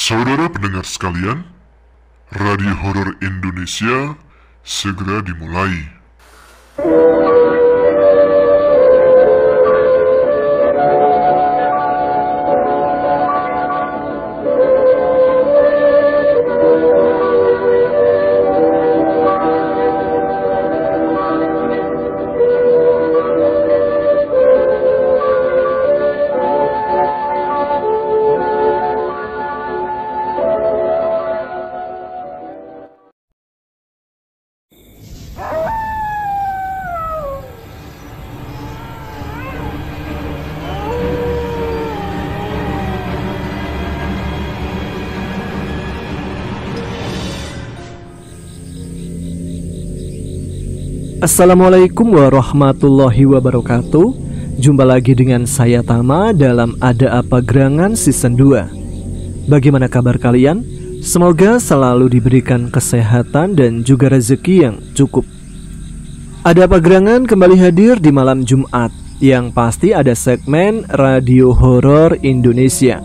Saudara pendengar sekalian, Radio Horor Indonesia segera dimulai. Assalamualaikum warahmatullahi wabarakatuh. Jumpa lagi dengan saya Tama dalam Ada Apa Gerangan Season 2. Bagaimana kabar kalian? Semoga selalu diberikan kesehatan dan juga rezeki yang cukup. Ada Apa Gerangan kembali hadir di malam Jumat, yang pasti ada segmen Radio Horor Indonesia,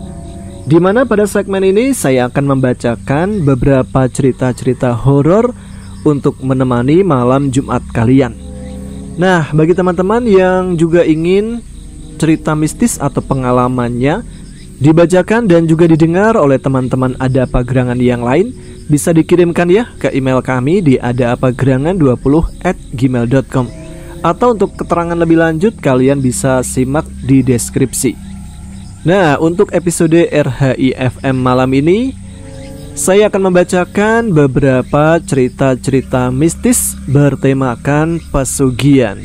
di mana pada segmen ini saya akan membacakan beberapa cerita-cerita horor untuk menemani malam Jumat kalian. Nah, bagi teman-teman yang juga ingin cerita mistis atau pengalamannya dibacakan dan juga didengar oleh teman-teman Ada Apa Gerangan yang lain, bisa dikirimkan ya ke email kami di adaapagerangan20@gmail.com. Atau untuk keterangan lebih lanjut kalian bisa simak di deskripsi. Nah, untuk episode RHIFM malam ini saya akan membacakan beberapa cerita-cerita mistis bertemakan pesugihan.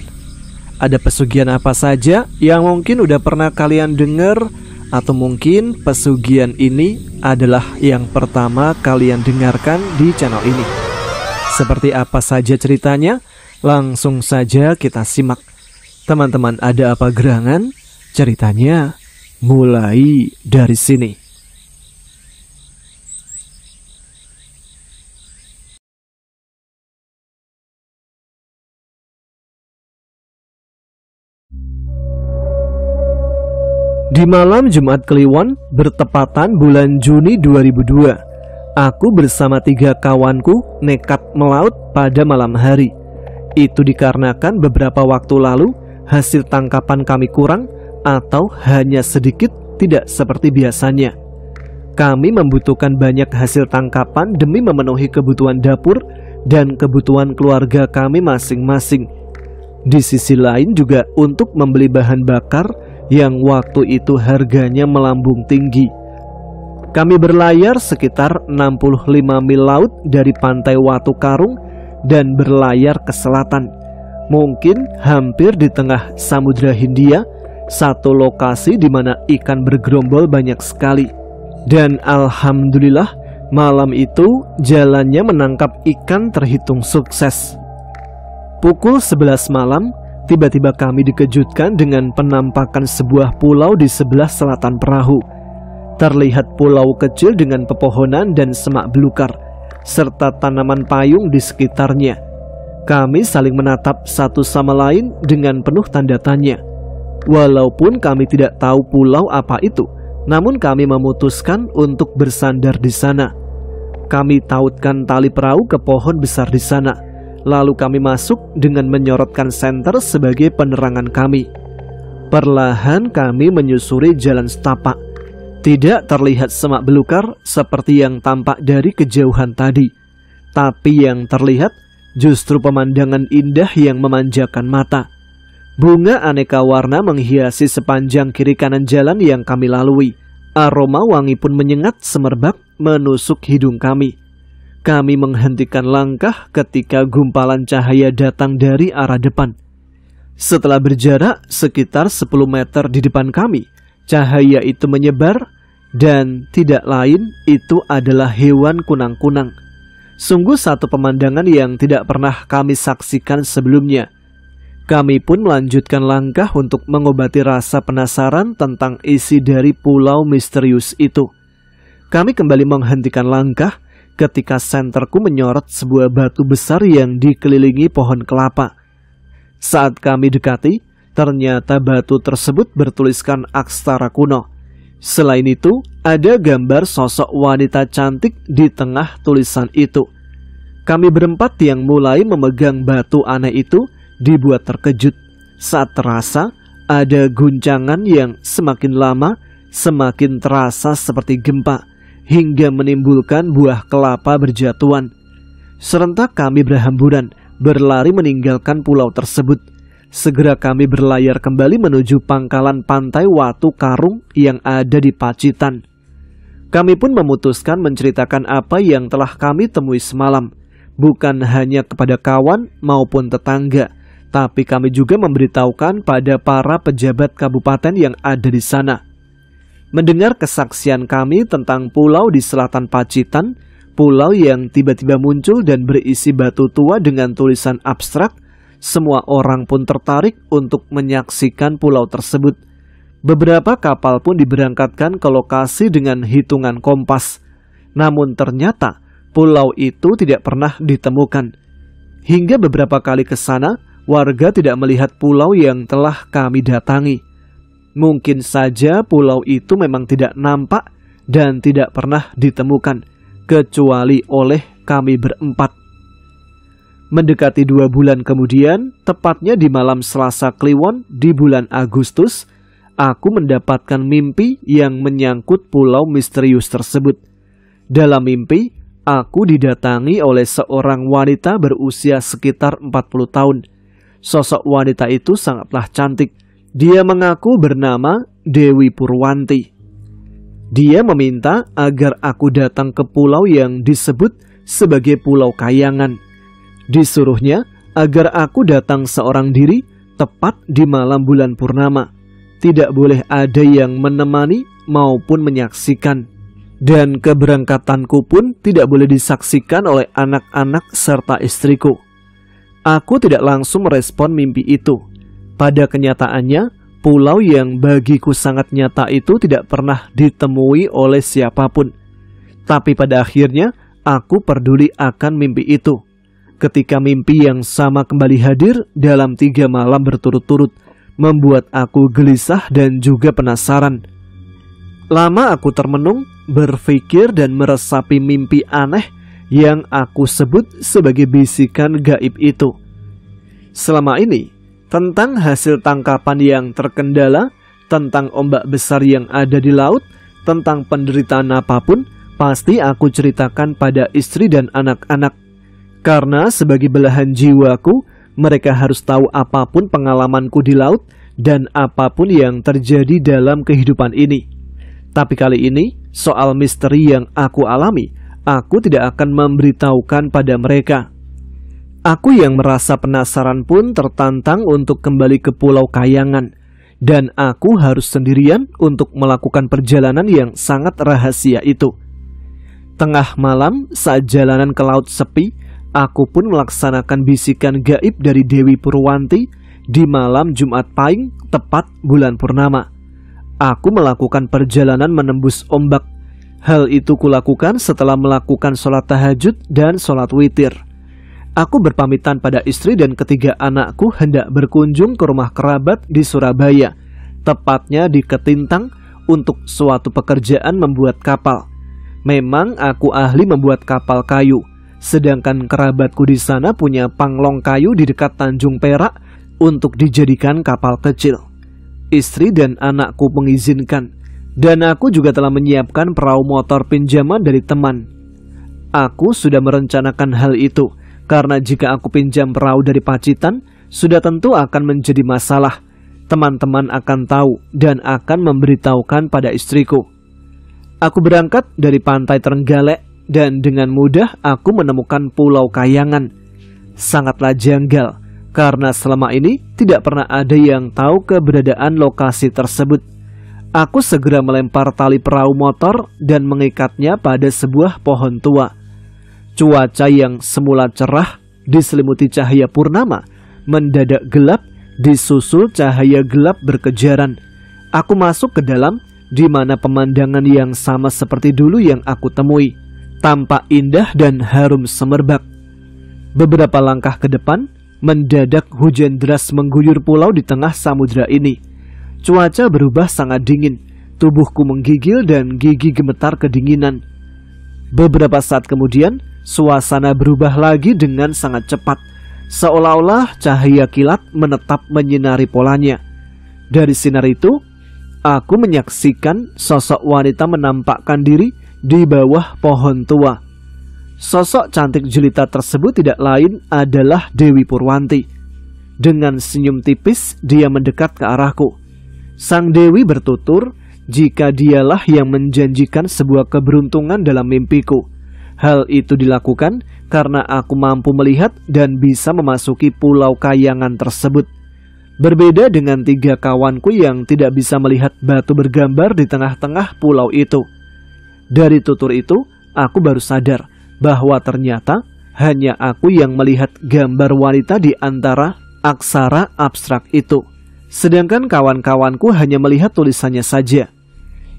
Ada pesugihan apa saja yang mungkin udah pernah kalian dengar, atau mungkin pesugihan ini adalah yang pertama kalian dengarkan di channel ini. Seperti apa saja ceritanya? Langsung saja kita simak. Teman-teman Ada Apa Gerangan, ceritanya mulai dari sini. Di malam Jumat Kliwon, bertepatan bulan Juni 2002, aku bersama 3 kawanku nekat melaut pada malam hari. Itu dikarenakan beberapa waktu lalu hasil tangkapan kami kurang atau hanya sedikit, tidak seperti biasanya. Kami membutuhkan banyak hasil tangkapan demi memenuhi kebutuhan dapur dan kebutuhan keluarga kami masing-masing. Di sisi lain juga untuk membeli bahan bakar yang waktu itu harganya melambung tinggi. Kami berlayar sekitar 65 mil laut dari pantai Watu Karung dan berlayar ke selatan, mungkin hampir di tengah Samudra Hindia, satu lokasi di mana ikan bergerombol banyak sekali. Dan alhamdulillah malam itu jalannya menangkap ikan terhitung sukses. Pukul 11 malam tiba-tiba kami dikejutkan dengan penampakan sebuah pulau di sebelah selatan perahu. Terlihat pulau kecil dengan pepohonan dan semak belukar, serta tanaman payung di sekitarnya. Kami saling menatap satu sama lain dengan penuh tanda tanya. Walaupun kami tidak tahu pulau apa itu, namun kami memutuskan untuk bersandar di sana. Kami tautkan tali perahu ke pohon besar di sana. Lalu kami masuk dengan menyorotkan senter sebagai penerangan kami. Perlahan kami menyusuri jalan setapak. Tidak terlihat semak belukar seperti yang tampak dari kejauhan tadi, tapi yang terlihat justru pemandangan indah yang memanjakan mata. Bunga aneka warna menghiasi sepanjang kiri kanan jalan yang kami lalui. Aroma wangi pun menyengat semerbak menusuk hidung kami. Kami menghentikan langkah ketika gumpalan cahaya datang dari arah depan. Setelah berjarak sekitar 10 meter di depan kami, cahaya itu menyebar dan tidak lain itu adalah hewan kunang-kunang. Sungguh satu pemandangan yang tidak pernah kami saksikan sebelumnya. Kami pun melanjutkan langkah untuk mengobati rasa penasaran tentang isi dari pulau misterius itu. Kami kembali menghentikan langkah ketika senterku menyorot sebuah batu besar yang dikelilingi pohon kelapa. Saat kami dekati, ternyata batu tersebut bertuliskan aksara kuno. Selain itu, Ada gambar sosok wanita cantik di tengah tulisan itu. Kami berempat yang mulai memegang batu aneh itu dibuat terkejut saat terasa ada guncangan yang semakin lama semakin terasa seperti gempa hingga menimbulkan buah kelapa berjatuhan. Serentak kami berhamburan berlari meninggalkan pulau tersebut. Segera kami berlayar kembali menuju pangkalan pantai Watu Karung yang ada di Pacitan. Kami pun memutuskan menceritakan apa yang telah kami temui semalam, bukan hanya kepada kawan maupun tetangga, tapi kami juga memberitahukan pada para pejabat kabupaten yang ada di sana. Mendengar kesaksian kami tentang pulau di selatan Pacitan, pulau yang tiba-tiba muncul dan berisi batu tua dengan tulisan abstrak, semua orang pun tertarik untuk menyaksikan pulau tersebut. Beberapa kapal pun diberangkatkan ke lokasi dengan hitungan kompas. Namun ternyata pulau itu tidak pernah ditemukan. Hingga beberapa kali ke sana, warga tidak melihat pulau yang telah kami datangi. Mungkin saja pulau itu memang tidak nampak dan tidak pernah ditemukan, kecuali oleh kami berempat. Mendekati 2 bulan kemudian, tepatnya di malam Selasa Kliwon di bulan Agustus, aku mendapatkan mimpi yang menyangkut pulau misterius tersebut. Dalam mimpi, aku didatangi oleh seorang wanita berusia sekitar 40 tahun. Sosok wanita itu sangatlah cantik. Dia mengaku bernama Dewi Purwanti. Dia meminta agar aku datang ke pulau yang disebut sebagai Pulau Kayangan. Disuruhnya agar aku datang seorang diri tepat di malam bulan purnama. Tidak boleh ada yang menemani maupun menyaksikan. Dan keberangkatanku pun tidak boleh disaksikan oleh anak-anak serta istriku. Aku tidak langsung merespon mimpi itu. Pada kenyataannya, pulau yang bagiku sangat nyata itu tidak pernah ditemui oleh siapapun. Tapi pada akhirnya, aku peduli akan mimpi itu. Ketika mimpi yang sama kembali hadir dalam 3 malam berturut-turut, membuat aku gelisah dan juga penasaran. Lama aku termenung, berpikir dan meresapi mimpi aneh yang aku sebut sebagai bisikan gaib itu. Selama ini, tentang hasil tangkapan yang terkendala, tentang ombak besar yang ada di laut, tentang penderitaan apapun, pasti aku ceritakan pada istri dan anak-anak. Karena sebagai belahan jiwaku, mereka harus tahu apapun pengalamanku di laut dan apapun yang terjadi dalam kehidupan ini. Tapi kali ini, soal misteri yang aku alami, aku tidak akan memberitahukan pada mereka. Aku yang merasa penasaran pun tertantang untuk kembali ke Pulau Kayangan. Dan aku harus sendirian untuk melakukan perjalanan yang sangat rahasia itu. Tengah malam, saat jalanan ke laut sepi, aku pun melaksanakan bisikan gaib dari Dewi Purwanti di malam Jumat Pahing tepat bulan purnama. Aku melakukan perjalanan menembus ombak. Hal itu kulakukan setelah melakukan sholat tahajud dan sholat witir. Aku berpamitan pada istri dan ketiga anakku hendak berkunjung ke rumah kerabat di Surabaya, tepatnya di Ketintang, untuk suatu pekerjaan membuat kapal. Memang aku ahli membuat kapal kayu, sedangkan kerabatku di sana punya panglong kayu di dekat Tanjung Perak untuk dijadikan kapal kecil. Istri dan anakku mengizinkan, dan aku juga telah menyiapkan perahu motor pinjaman dari teman. Aku sudah merencanakan hal itu, karena jika aku pinjam perahu dari Pacitan, sudah tentu akan menjadi masalah. Teman-teman akan tahu dan akan memberitahukan pada istriku. Aku berangkat dari pantai Trenggalek, dan dengan mudah aku menemukan Pulau Kayangan. Sangatlah janggal, karena selama ini tidak pernah ada yang tahu keberadaan lokasi tersebut. Aku segera melempar tali perahu motor dan mengikatnya pada sebuah pohon tua. Cuaca yang semula cerah diselimuti cahaya purnama mendadak gelap, disusul cahaya gelap berkejaran. Aku masuk ke dalam, di mana pemandangan yang sama seperti dulu yang aku temui, tampak indah dan harum semerbak. Beberapa langkah ke depan, mendadak hujan deras mengguyur pulau di tengah samudera ini. Cuaca berubah sangat dingin, Tubuhku menggigil dan gigi gemetar kedinginan. Beberapa saat kemudian, suasana berubah lagi dengan sangat cepat, seolah-olah cahaya kilat menetap menyinari polanya. Dari sinar itu, aku menyaksikan sosok wanita menampakkan diri di bawah pohon tua. Sosok cantik jelita tersebut tidak lain adalah Dewi Purwanti. Dengan senyum tipis, dia mendekat ke arahku. Sang Dewi bertutur jika dialah yang menjanjikan sebuah keberuntungan dalam mimpiku. Hal itu dilakukan karena aku mampu melihat dan bisa memasuki pulau kayangan tersebut. Berbeda dengan 3 kawanku yang tidak bisa melihat batu bergambar di tengah-tengah pulau itu. Dari tutur itu, aku baru sadar bahwa ternyata hanya aku yang melihat gambar wanita di antara aksara abstrak itu. Sedangkan kawan-kawanku hanya melihat tulisannya saja.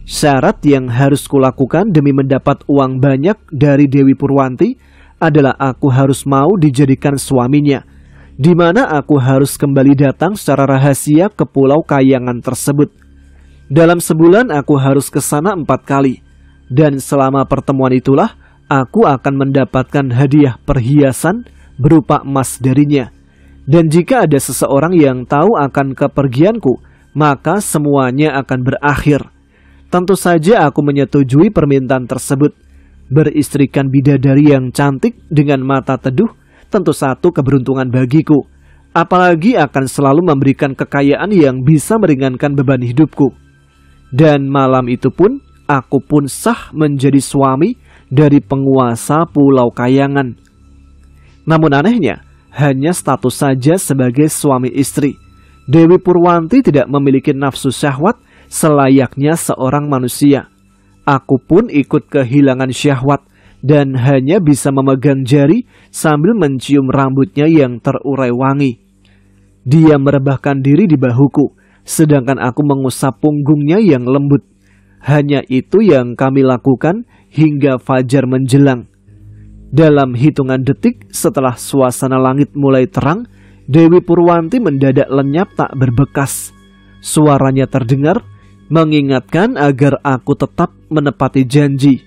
Syarat yang harus kulakukan demi mendapat uang banyak dari Dewi Purwanti adalah aku harus mau dijadikan suaminya, di mana aku harus kembali datang secara rahasia ke pulau kayangan tersebut. Dalam sebulan aku harus ke sana 4 kali, dan selama pertemuan itulah aku akan mendapatkan hadiah perhiasan berupa emas darinya. Dan jika ada seseorang yang tahu akan kepergianku, maka semuanya akan berakhir. Tentu saja aku menyetujui permintaan tersebut. Beristrikan bidadari yang cantik dengan mata teduh tentu satu keberuntungan bagiku. Apalagi akan selalu memberikan kekayaan yang bisa meringankan beban hidupku. Dan malam itu pun, aku pun sah menjadi suami dari penguasa Pulau Kayangan. Namun anehnya, hanya status saja sebagai suami istri. Dewi Purwanti tidak memiliki nafsu syahwat selayaknya seorang manusia. Aku pun ikut kehilangan syahwat dan hanya bisa memegang jari sambil mencium rambutnya yang terurai wangi. Dia merebahkan diri di bahuku, sedangkan aku mengusap punggungnya yang lembut. Hanya itu yang kami lakukan hingga fajar menjelang. Dalam hitungan detik setelah suasana langit mulai terang, Dewi Purwanti mendadak lenyap tak berbekas. Suaranya terdengar, mengingatkan agar aku tetap menepati janji.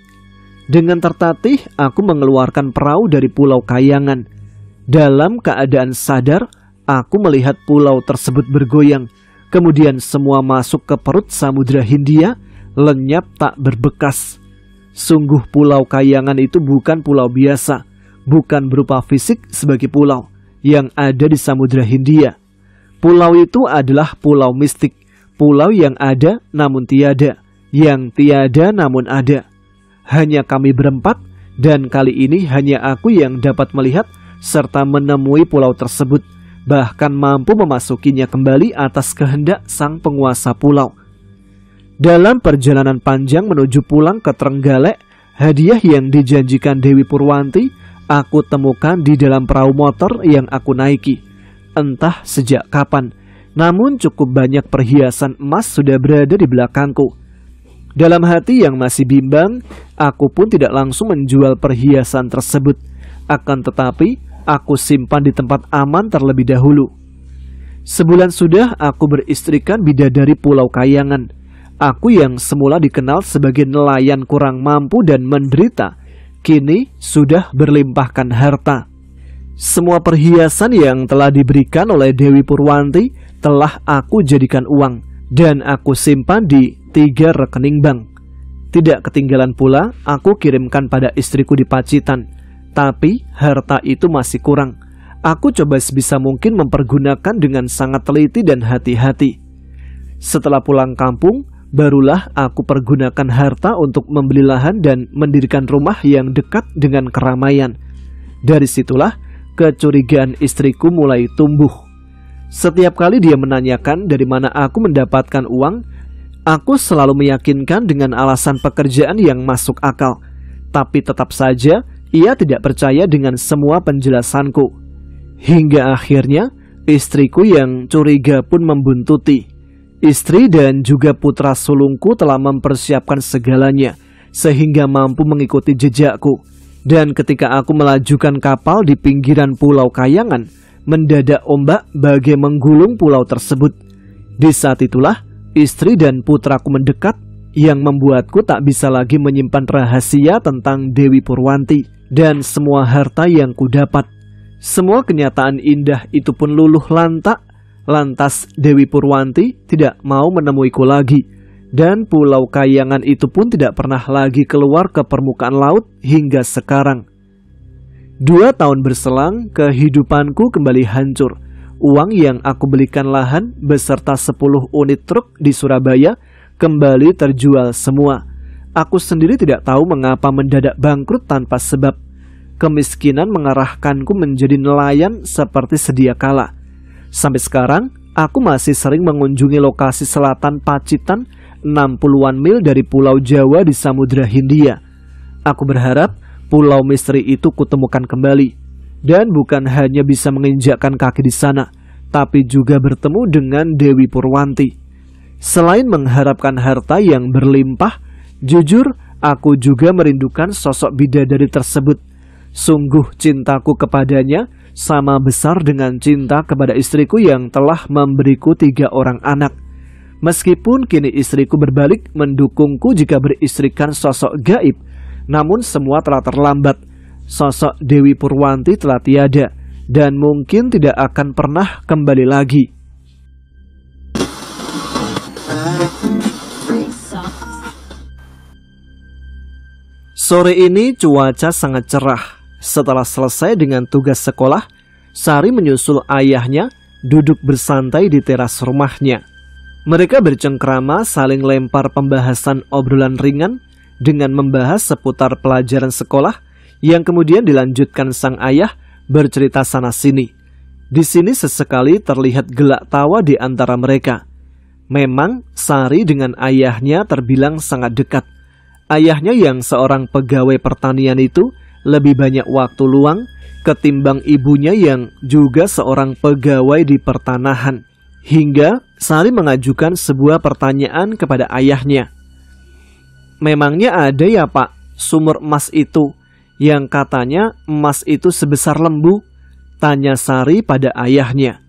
Dengan tertatih, aku mengeluarkan perahu dari Pulau Kayangan. Dalam keadaan sadar, aku melihat pulau tersebut bergoyang. Kemudian semua masuk ke perut Samudra Hindia, lenyap tak berbekas. Sungguh Pulau Kayangan itu bukan pulau biasa, bukan berupa fisik sebagai pulau yang ada di Samudra Hindia. Pulau itu adalah pulau mistik, pulau yang ada namun tiada, yang tiada namun ada. Hanya kami berempat, dan kali ini hanya aku yang dapat melihat serta menemui pulau tersebut, bahkan mampu memasukinya kembali atas kehendak sang penguasa pulau. Dalam perjalanan panjang menuju pulang ke Trenggalek, hadiah yang dijanjikan Dewi Purwanti aku temukan di dalam perahu motor yang aku naiki. Entah sejak kapan, namun cukup banyak perhiasan emas sudah berada di belakangku. Dalam hati yang masih bimbang, aku pun tidak langsung menjual perhiasan tersebut. Akan tetapi, aku simpan di tempat aman terlebih dahulu. Sebulan sudah aku beristrikan bidadari Pulau Kayangan. Aku yang semula dikenal sebagai nelayan kurang mampu dan menderita, kini sudah berlimpahkan harta. Semua perhiasan yang telah diberikan oleh Dewi Purwanti telah aku jadikan uang, dan aku simpan di 3 rekening bank. Tidak ketinggalan pula, aku kirimkan pada istriku di Pacitan. Tapi harta itu masih kurang. Aku coba sebisa mungkin mempergunakan dengan sangat teliti dan hati-hati. Setelah pulang kampung, barulah aku pergunakan harta untuk membeli lahan dan mendirikan rumah yang dekat dengan keramaian. Dari situlah kecurigaan istriku mulai tumbuh. Setiap kali dia menanyakan dari mana aku mendapatkan uang, aku selalu meyakinkan dengan alasan pekerjaan yang masuk akal. Tapi tetap saja ia tidak percaya dengan semua penjelasanku. Hingga akhirnya istriku yang curiga pun membuntuti. Istri dan juga putra sulungku telah mempersiapkan segalanya sehingga mampu mengikuti jejakku. Dan ketika aku melajukan kapal di pinggiran Pulau Kayangan, mendadak ombak bagai menggulung pulau tersebut. Di saat itulah istri dan putraku mendekat yang membuatku tak bisa lagi menyimpan rahasia tentang Dewi Purwanti dan semua harta yang kudapat. Semua kenyataan indah itu pun luluh lantak. Lantas Dewi Purwanti tidak mau menemuiku lagi, dan Pulau Kayangan itu pun tidak pernah lagi keluar ke permukaan laut hingga sekarang. 2 tahun berselang, kehidupanku kembali hancur. Uang yang aku belikan lahan beserta 10 unit truk di Surabaya kembali terjual semua. Aku sendiri tidak tahu mengapa mendadak bangkrut tanpa sebab. Kemiskinan mengarahkanku menjadi nelayan seperti sedia kala. Sampai sekarang, aku masih sering mengunjungi lokasi selatan Pacitan 60-an mil dari Pulau Jawa di Samudra Hindia. Aku berharap pulau misteri itu kutemukan kembali. Dan bukan hanya bisa menginjakkan kaki di sana, tapi juga bertemu dengan Dewi Purwanti. Selain mengharapkan harta yang berlimpah, jujur aku juga merindukan sosok bidadari tersebut. Sungguh cintaku kepadanya sama besar dengan cinta kepada istriku yang telah memberiku 3 orang anak. Meskipun kini istriku berbalik mendukungku jika beristrikan sosok gaib, namun semua telah terlambat. Sosok Dewi Purwanti telah tiada dan mungkin tidak akan pernah kembali lagi. Sore ini cuaca sangat cerah. Setelah selesai dengan tugas sekolah, Sari menyusul ayahnya duduk bersantai di teras rumahnya. Mereka bercengkrama saling lempar pembahasan obrolan ringan dengan membahas seputar pelajaran sekolah yang kemudian dilanjutkan sang ayah bercerita sana-sini. Di sini sesekali terlihat gelak tawa di antara mereka. Memang Sari dengan ayahnya terbilang sangat dekat. Ayahnya yang seorang pegawai pertanian itu lebih banyak waktu luang ketimbang ibunya yang juga seorang pegawai di pertanahan. Hingga Sari mengajukan sebuah pertanyaan kepada ayahnya. Memangnya ada ya Pak sumur emas itu yang katanya emas itu sebesar lembu? Tanya Sari pada ayahnya.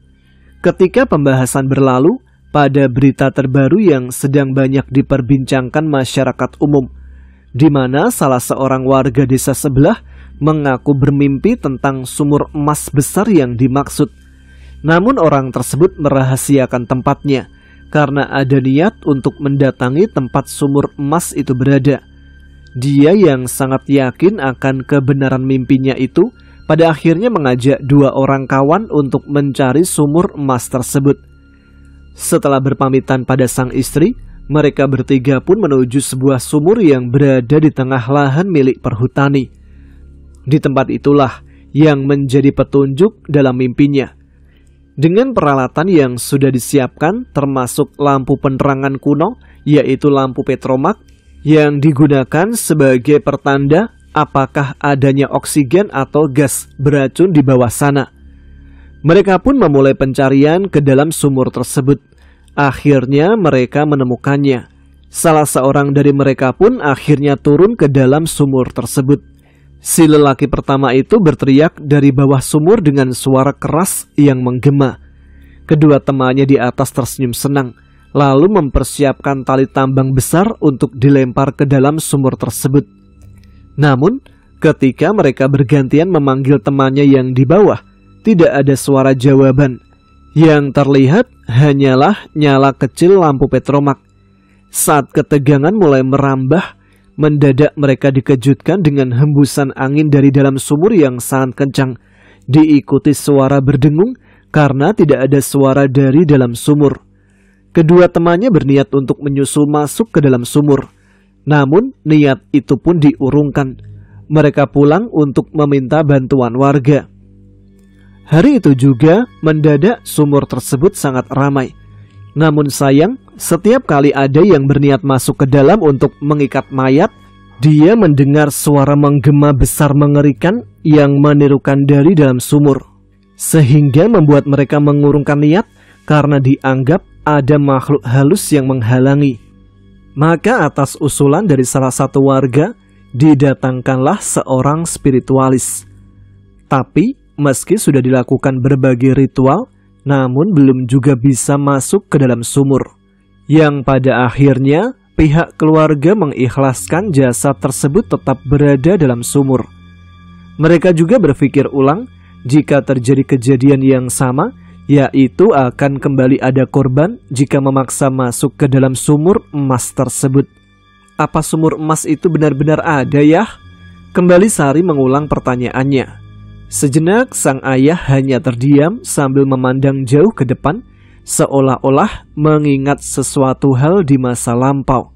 Ketika pembahasan berlalu pada berita terbaru yang sedang banyak diperbincangkan masyarakat umum, di mana salah seorang warga desa sebelah mengaku bermimpi tentang sumur emas besar yang dimaksud. Namun orang tersebut merahasiakan tempatnya karena ada niat untuk mendatangi tempat sumur emas itu berada. Dia yang sangat yakin akan kebenaran mimpinya itu pada akhirnya mengajak 2 orang kawan untuk mencari sumur emas tersebut. Setelah berpamitan pada sang istri, mereka bertiga pun menuju sebuah sumur yang berada di tengah lahan milik perhutani. Di tempat itulah yang menjadi petunjuk dalam mimpinya. Dengan peralatan yang sudah disiapkan termasuk lampu penerangan kuno, yaitu lampu petromak, yang digunakan sebagai pertanda apakah adanya oksigen atau gas beracun di bawah sana. Mereka pun memulai pencarian ke dalam sumur tersebut. Akhirnya mereka menemukannya. Salah seorang dari mereka pun akhirnya turun ke dalam sumur tersebut. Si lelaki pertama itu berteriak dari bawah sumur dengan suara keras yang menggema. Kedua temannya di atas tersenyum senang, lalu mempersiapkan tali tambang besar untuk dilempar ke dalam sumur tersebut. Namun, ketika mereka bergantian memanggil temannya yang di bawah, tidak ada suara jawaban. Yang terlihat hanyalah nyala kecil lampu petromak. Saat ketegangan mulai merambah, mendadak mereka dikejutkan dengan hembusan angin dari dalam sumur yang sangat kencang, diikuti suara berdengung karena tidak ada suara dari dalam sumur. Kedua temannya berniat untuk menyusul masuk ke dalam sumur. Namun niat itu pun diurungkan. Mereka pulang untuk meminta bantuan warga. Hari itu juga mendadak sumur tersebut sangat ramai. Namun sayang, setiap kali ada yang berniat masuk ke dalam untuk mengikat mayat, dia mendengar suara menggema besar mengerikan yang menirukan dari dalam sumur. Sehingga membuat mereka mengurungkan niat karena dianggap ada makhluk halus yang menghalangi. Maka atas usulan dari salah satu warga, didatangkanlah seorang spiritualis. Tapi meski sudah dilakukan berbagai ritual, namun belum juga bisa masuk ke dalam sumur. Yang pada akhirnya pihak keluarga mengikhlaskan jasad tersebut tetap berada dalam sumur. Mereka juga berpikir ulang jika terjadi kejadian yang sama, yaitu akan kembali ada korban jika memaksa masuk ke dalam sumur emas tersebut. Apa sumur emas itu benar-benar ada ya? Kembali Sari mengulang pertanyaannya. Sejenak sang ayah hanya terdiam sambil memandang jauh ke depan, seolah-olah mengingat sesuatu hal di masa lampau.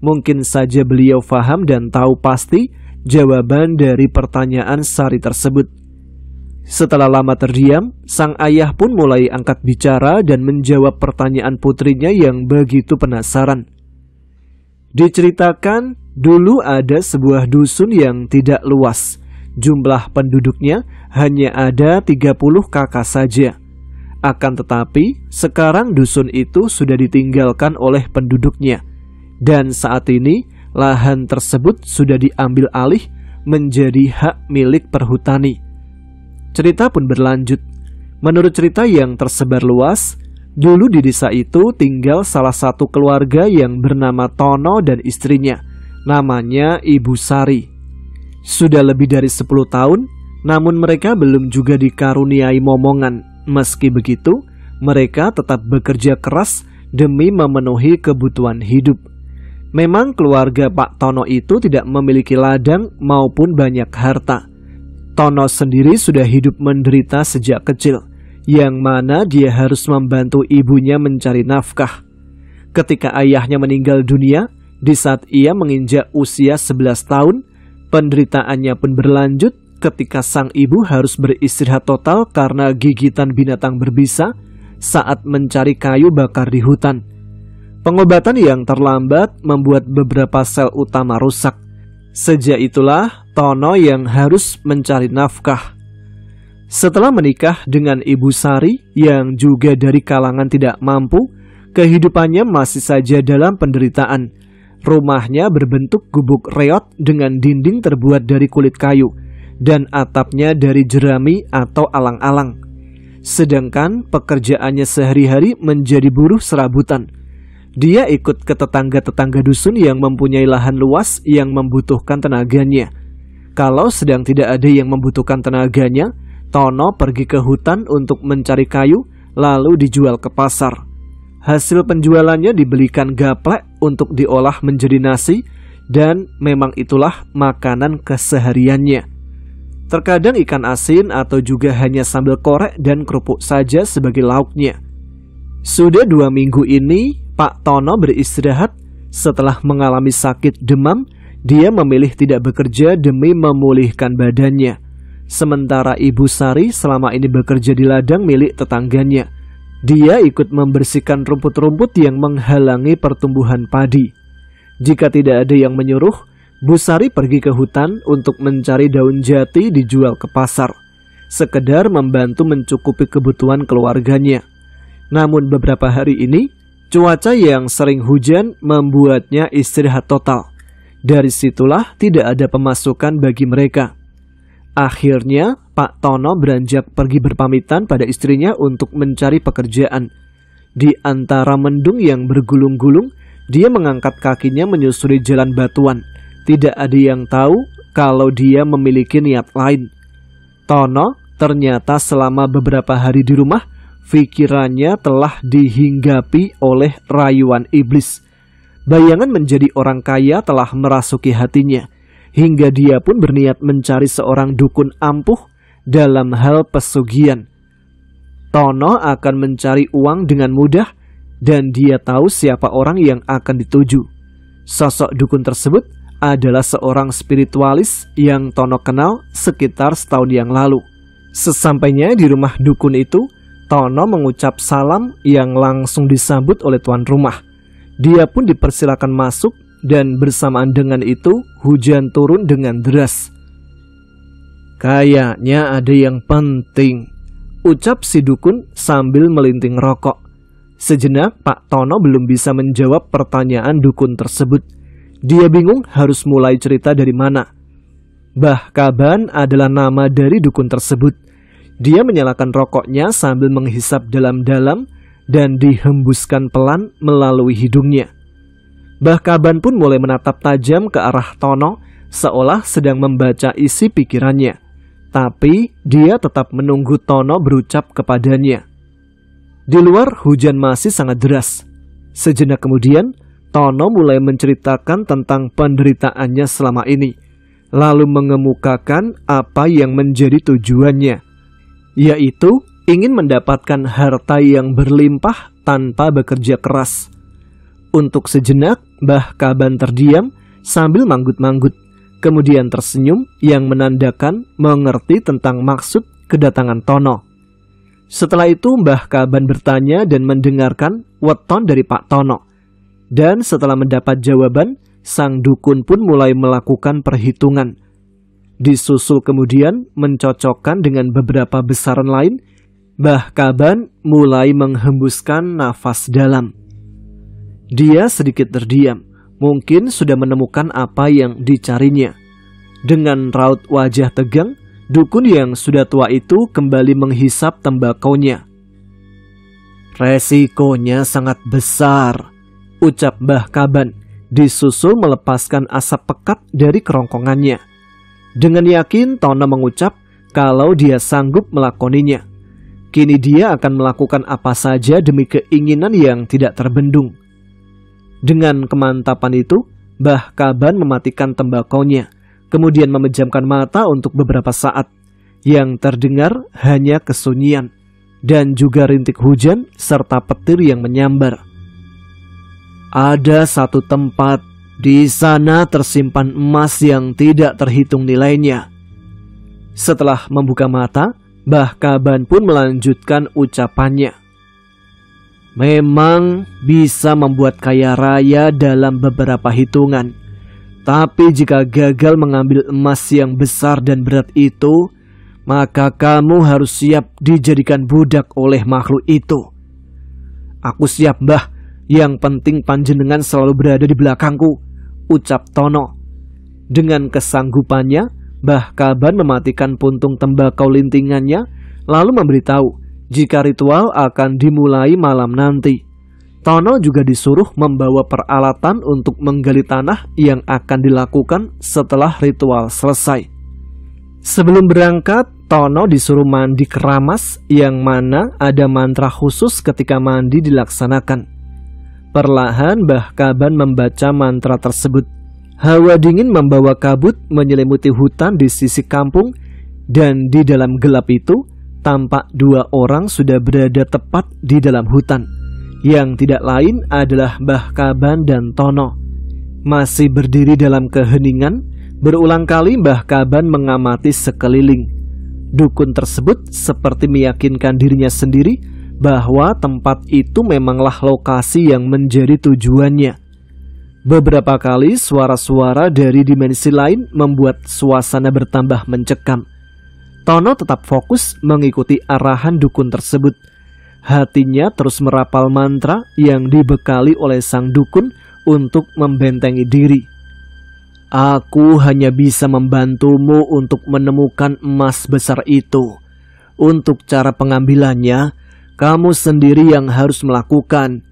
Mungkin saja beliau faham dan tahu pasti jawaban dari pertanyaan Sari tersebut. Setelah lama terdiam, sang ayah pun mulai angkat bicara dan menjawab pertanyaan putrinya yang begitu penasaran. Diceritakan, dulu ada sebuah dusun yang tidak luas. Jumlah penduduknya hanya ada 30 kakak saja. Akan tetapi, sekarang dusun itu sudah ditinggalkan oleh penduduknya. Dan saat ini, lahan tersebut sudah diambil alih menjadi hak milik perhutani. Cerita pun berlanjut. Menurut cerita yang tersebar luas, dulu di desa itu tinggal salah satu keluarga yang bernama Tono dan istrinya, namanya Ibu Sari. Sudah lebih dari 10 tahun, namun mereka belum juga dikaruniai momongan. Meski begitu, mereka tetap bekerja keras demi memenuhi kebutuhan hidup. Memang keluarga Pak Tono itu tidak memiliki ladang maupun banyak harta. Tono sendiri sudah hidup menderita sejak kecil, yang mana dia harus membantu ibunya mencari nafkah. Ketika ayahnya meninggal dunia, di saat ia menginjak usia 11 tahun, penderitaannya pun berlanjut ketika sang ibu harus beristirahat total karena gigitan binatang berbisa saat mencari kayu bakar di hutan. Pengobatan yang terlambat membuat beberapa sel utama rusak. Sejak itulah Tono yang harus mencari nafkah. Setelah menikah dengan Ibu Sari yang juga dari kalangan tidak mampu, kehidupannya masih saja dalam penderitaan. Rumahnya berbentuk gubuk reot dengan dinding terbuat dari kulit kayu dan atapnya dari jerami atau alang-alang. Sedangkan pekerjaannya sehari-hari menjadi buruh serabutan. Dia ikut ke tetangga-tetangga dusun yang mempunyai lahan luas yang membutuhkan tenaganya. Kalau sedang tidak ada yang membutuhkan tenaganya, Tono pergi ke hutan untuk mencari kayu, lalu dijual ke pasar. Hasil penjualannya dibelikan gaplek untuk diolah menjadi nasi, dan memang itulah makanan kesehariannya. Terkadang ikan asin atau juga hanya sambal korek dan kerupuk saja sebagai lauknya. Sudah 2 minggu ini, Pak Tono beristirahat. Setelah mengalami sakit demam, dia memilih tidak bekerja demi memulihkan badannya. Sementara Ibu Sari selama ini bekerja di ladang milik tetangganya. Dia ikut membersihkan rumput-rumput yang menghalangi pertumbuhan padi. Jika tidak ada yang menyuruh, Bu Sari pergi ke hutan untuk mencari daun jati dijual ke pasar, sekedar membantu mencukupi kebutuhan keluarganya. Namun beberapa hari ini, cuaca yang sering hujan membuatnya istirahat total. Dari situlah tidak ada pemasukan bagi mereka. Akhirnya, Pak Tono beranjak pergi berpamitan pada istrinya untuk mencari pekerjaan. Di antara mendung yang bergulung-gulung, dia mengangkat kakinya menyusuri jalan batuan. Tidak ada yang tahu kalau dia memiliki niat lain. Tono ternyata selama beberapa hari di rumah, pikirannya telah dihinggapi oleh rayuan iblis. Bayangan menjadi orang kaya telah merasuki hatinya, hingga dia pun berniat mencari seorang dukun ampuh dalam hal pesugihan. Tono akan mencari uang dengan mudah, dan dia tahu siapa orang yang akan dituju. Sosok dukun tersebut adalah seorang spiritualis yang Tono kenal sekitar setahun yang lalu. Sesampainya di rumah dukun itu, Tono mengucap salam yang langsung disambut oleh tuan rumah. Dia pun dipersilakan masuk, dan bersamaan dengan itu hujan turun dengan deras. "Kayaknya ada yang penting," ucap si dukun sambil melinting rokok. Sejenak Pak Tono belum bisa menjawab pertanyaan dukun tersebut. Dia bingung harus mulai cerita dari mana. Bah Kaban adalah nama dari dukun tersebut. Dia menyalakan rokoknya sambil menghisap dalam-dalam dan dihembuskan pelan melalui hidungnya. Mbah Kaban pun mulai menatap tajam ke arah Tono seolah sedang membaca isi pikirannya. Tapi dia tetap menunggu Tono berucap kepadanya. Di luar hujan masih sangat deras. Sejenak kemudian Tono mulai menceritakan tentang penderitaannya selama ini, lalu mengemukakan apa yang menjadi tujuannya, yaitu ingin mendapatkan harta yang berlimpah tanpa bekerja keras. Untuk sejenak Mbah Kaban terdiam sambil manggut-manggut, kemudian tersenyum yang menandakan mengerti tentang maksud kedatangan Tono. Setelah itu Mbah Kaban bertanya dan mendengarkan weton dari Pak Tono. Dan setelah mendapat jawaban, sang dukun pun mulai melakukan perhitungan. Disusul kemudian mencocokkan dengan beberapa besaran lain, Mbah Kaban mulai menghembuskan nafas dalam. Dia sedikit terdiam, mungkin sudah menemukan apa yang dicarinya. Dengan raut wajah tegang, dukun yang sudah tua itu kembali menghisap tembakonya. "Resikonya sangat besar," ucap Mbah Kaban, disusul melepaskan asap pekat dari kerongkongannya. Dengan yakin Tono mengucap kalau dia sanggup melakoninya. Kini dia akan melakukan apa saja demi keinginan yang tidak terbendung. Dengan kemantapan itu, Mbah Kaban mematikan tembakonya, kemudian memejamkan mata untuk beberapa saat. Yang terdengar hanya kesunyian dan juga rintik hujan serta petir yang menyambar. "Ada satu tempat, di sana tersimpan emas yang tidak terhitung nilainya." Setelah membuka mata, Mbah Kaban pun melanjutkan ucapannya. "Memang bisa membuat kaya raya dalam beberapa hitungan. Tapi jika gagal mengambil emas yang besar dan berat itu, maka kamu harus siap dijadikan budak oleh makhluk itu." "Aku siap, Mbah. Yang penting panjenengan selalu berada di belakangku," ucap Tono. Dengan kesanggupannya, Mbah Kaban mematikan puntung tembakau lintingannya, lalu memberitahu jika ritual akan dimulai malam nanti. Tono juga disuruh membawa peralatan untuk menggali tanah yang akan dilakukan setelah ritual selesai. Sebelum berangkat, Tono disuruh mandi keramas yang mana ada mantra khusus ketika mandi dilaksanakan. Perlahan Mbah Kaban membaca mantra tersebut. Hawa dingin membawa kabut menyelimuti hutan di sisi kampung, dan di dalam gelap itu tampak dua orang sudah berada tepat di dalam hutan, yang tidak lain adalah Mbah Kaban dan Tono. Masih berdiri dalam keheningan, berulang kali Mbah Kaban mengamati sekeliling. Dukun tersebut seperti meyakinkan dirinya sendiri bahwa tempat itu memanglah lokasi yang menjadi tujuannya. Beberapa kali suara-suara dari dimensi lain membuat suasana bertambah mencekam. Tono tetap fokus mengikuti arahan dukun tersebut. Hatinya terus merapal mantra yang dibekali oleh sang dukun untuk membentengi diri. "Aku hanya bisa membantumu untuk menemukan emas besar itu. Untuk cara pengambilannya, kamu sendiri yang harus melakukan,"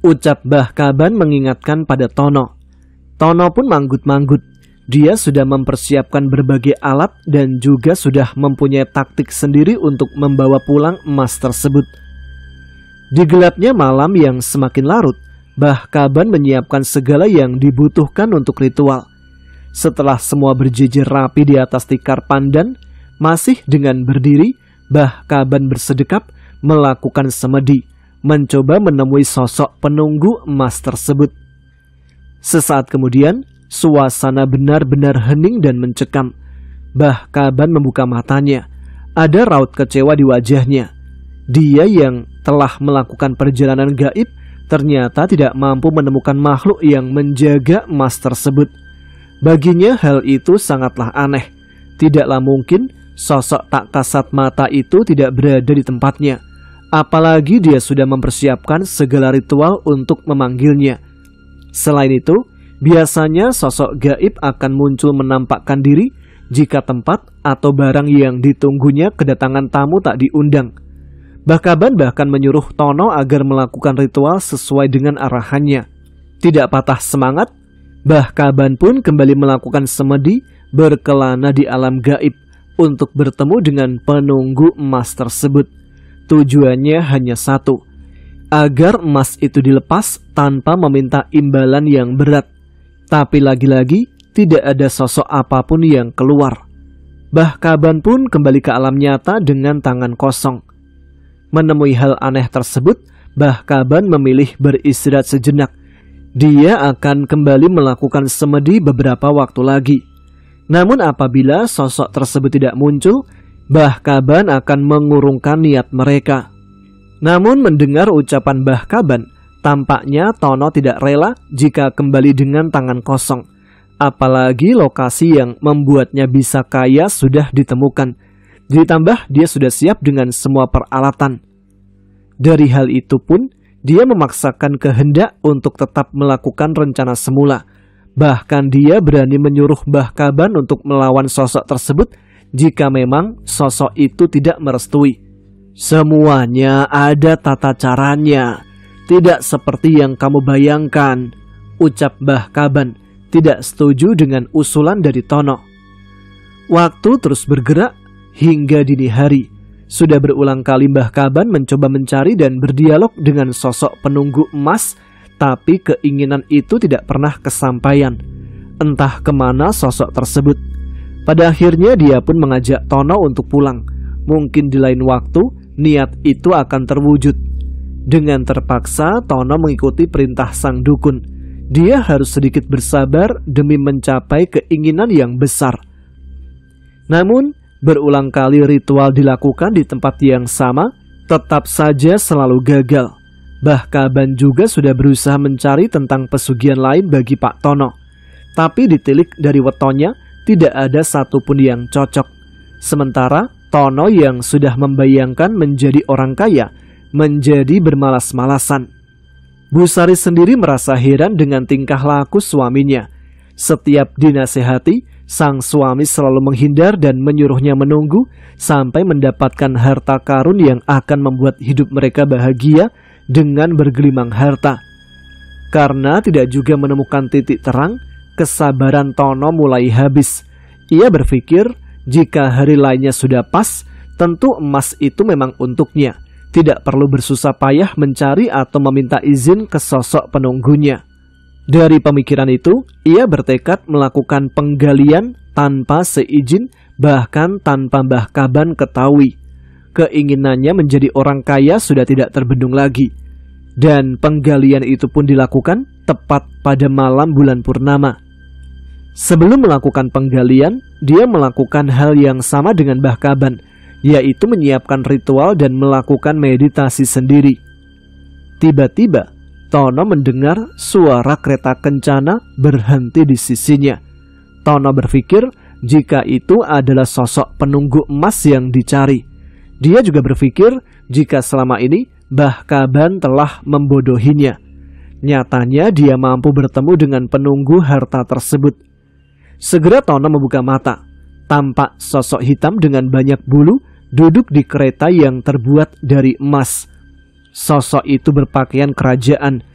ucap Mbah Kaban mengingatkan pada Tono. Tono pun manggut-manggut. Dia sudah mempersiapkan berbagai alat dan juga sudah mempunyai taktik sendiri untuk membawa pulang emas tersebut. Di gelapnya malam yang semakin larut, Mbah Kaban menyiapkan segala yang dibutuhkan untuk ritual. Setelah semua berjejer rapi di atas tikar pandan, masih dengan berdiri, Mbah Kaban bersedekap melakukan semedi, mencoba menemui sosok penunggu emas tersebut. Sesaat kemudian, suasana benar-benar hening dan mencekam. Mbah Kaban membuka matanya. Ada raut kecewa di wajahnya. Dia yang telah melakukan perjalanan gaib ternyata tidak mampu menemukan makhluk yang menjaga emas tersebut. Baginya hal itu sangatlah aneh. Tidaklah mungkin sosok tak kasat mata itu tidak berada di tempatnya. Apalagi dia sudah mempersiapkan segala ritual untuk memanggilnya. Selain itu, biasanya sosok gaib akan muncul menampakkan diri jika tempat atau barang yang ditunggunya kedatangan tamu tak diundang. Mbah Kaban bahkan menyuruh Tono agar melakukan ritual sesuai dengan arahannya. Tidak patah semangat, Mbah Kaban pun kembali melakukan semedi berkelana di alam gaib untuk bertemu dengan penunggu emas tersebut. Tujuannya hanya satu, agar emas itu dilepas tanpa meminta imbalan yang berat. Tapi lagi-lagi tidak ada sosok apapun yang keluar. Mbah Kaban pun kembali ke alam nyata dengan tangan kosong. Menemui hal aneh tersebut, Mbah Kaban memilih beristirahat sejenak. Dia akan kembali melakukan semedi beberapa waktu lagi. Namun apabila sosok tersebut tidak muncul, Mbah Kaban akan mengurungkan niat mereka. Namun mendengar ucapan Mbah Kaban, tampaknya Tono tidak rela jika kembali dengan tangan kosong. Apalagi lokasi yang membuatnya bisa kaya sudah ditemukan. Ditambah dia sudah siap dengan semua peralatan. Dari hal itu pun, dia memaksakan kehendak untuk tetap melakukan rencana semula. Bahkan dia berani menyuruh Mbah Kaban untuk melawan sosok tersebut jika memang sosok itu tidak merestui. Semuanya ada tata caranya, tidak seperti yang kamu bayangkan, ucap Mbah Kaban, tidak setuju dengan usulan dari Tono. Waktu terus bergerak hingga dini hari. Sudah berulang kali Mbah Kaban mencoba mencari dan berdialog dengan sosok penunggu emas, tapi keinginan itu tidak pernah kesampaian. Entah kemana sosok tersebut. Pada akhirnya dia pun mengajak Tono untuk pulang. Mungkin di lain waktu niat itu akan terwujud. Dengan terpaksa Tono mengikuti perintah sang dukun. Dia harus sedikit bersabar demi mencapai keinginan yang besar. Namun berulang kali ritual dilakukan di tempat yang sama, tetap saja selalu gagal. Mbah Kaban juga sudah berusaha mencari tentang pesugihan lain bagi Pak Tono. Tapi ditilik dari wetonnya, tidak ada satupun yang cocok. Sementara Tono yang sudah membayangkan menjadi orang kaya, menjadi bermalas-malasan. Bu Sari sendiri merasa heran dengan tingkah laku suaminya. Setiap dinasehati, sang suami selalu menghindar dan menyuruhnya menunggu sampai mendapatkan harta karun yang akan membuat hidup mereka bahagia dengan bergelimang harta. Karena tidak juga menemukan titik terang, kesabaran Tono mulai habis. Ia berpikir jika hari lainnya sudah pas, tentu emas itu memang untuknya. Tidak perlu bersusah payah mencari atau meminta izin ke sosok penunggunya. Dari pemikiran itu, ia bertekad melakukan penggalian tanpa seizin, bahkan tanpa Mbah Kaban ketahui. Keinginannya menjadi orang kaya sudah tidak terbendung lagi. Dan penggalian itu pun dilakukan tepat pada malam bulan purnama. Sebelum melakukan penggalian, dia melakukan hal yang sama dengan Mbah Kaban, yaitu menyiapkan ritual dan melakukan meditasi sendiri. Tiba-tiba, Tono mendengar suara kereta kencana berhenti di sisinya. Tono berpikir jika itu adalah sosok penunggu emas yang dicari. Dia juga berpikir jika selama ini Mbah Kaban telah membodohinya. Nyatanya dia mampu bertemu dengan penunggu harta tersebut. Segera Tono membuka mata. Tampak sosok hitam dengan banyak bulu duduk di kereta yang terbuat dari emas. Sosok itu berpakaian kerajaan.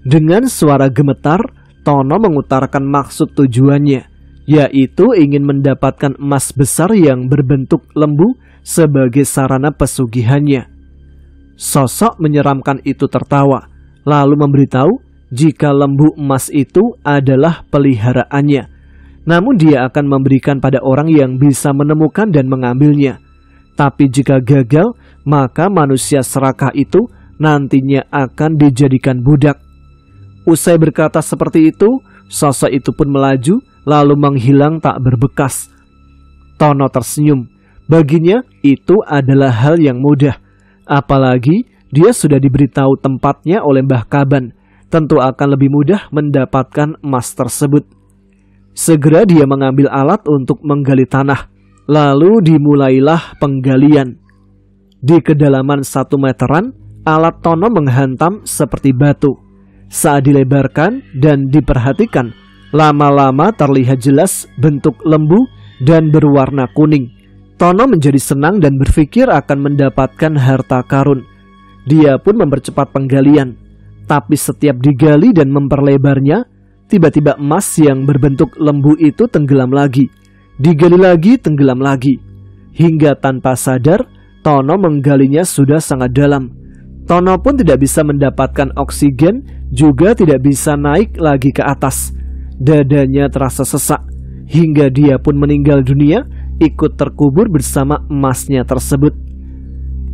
Dengan suara gemetar, Tono mengutarakan maksud tujuannya, yaitu ingin mendapatkan emas besar yang berbentuk lembu sebagai sarana pesugihannya. Sosok menyeramkan itu tertawa, lalu memberitahu jika lembu emas itu adalah peliharaannya. Namun dia akan memberikan pada orang yang bisa menemukan dan mengambilnya. Tapi jika gagal, maka manusia serakah itu nantinya akan dijadikan budak. Usai berkata seperti itu, sosok itu pun melaju lalu menghilang tak berbekas. Tono tersenyum. Baginya itu adalah hal yang mudah. Apalagi dia sudah diberitahu tempatnya oleh Mbah Kaban. Tentu akan lebih mudah mendapatkan emas tersebut. Segera dia mengambil alat untuk menggali tanah. Lalu dimulailah penggalian. Di kedalaman 1 meteran, alat Tono menghantam seperti batu. Saat dilebarkan dan diperhatikan, lama-lama terlihat jelas bentuk lembu dan berwarna kuning. Tono menjadi senang dan berpikir akan mendapatkan harta karun. Dia pun mempercepat penggalian. Tapi setiap digali dan memperlebarnya, tiba-tiba emas yang berbentuk lembu itu tenggelam lagi. Digali lagi, tenggelam lagi. Hingga tanpa sadar, Tono menggalinya sudah sangat dalam. Tono pun tidak bisa mendapatkan oksigen, juga tidak bisa naik lagi ke atas. Dadanya terasa sesak, hingga dia pun meninggal dunia, ikut terkubur bersama emasnya tersebut.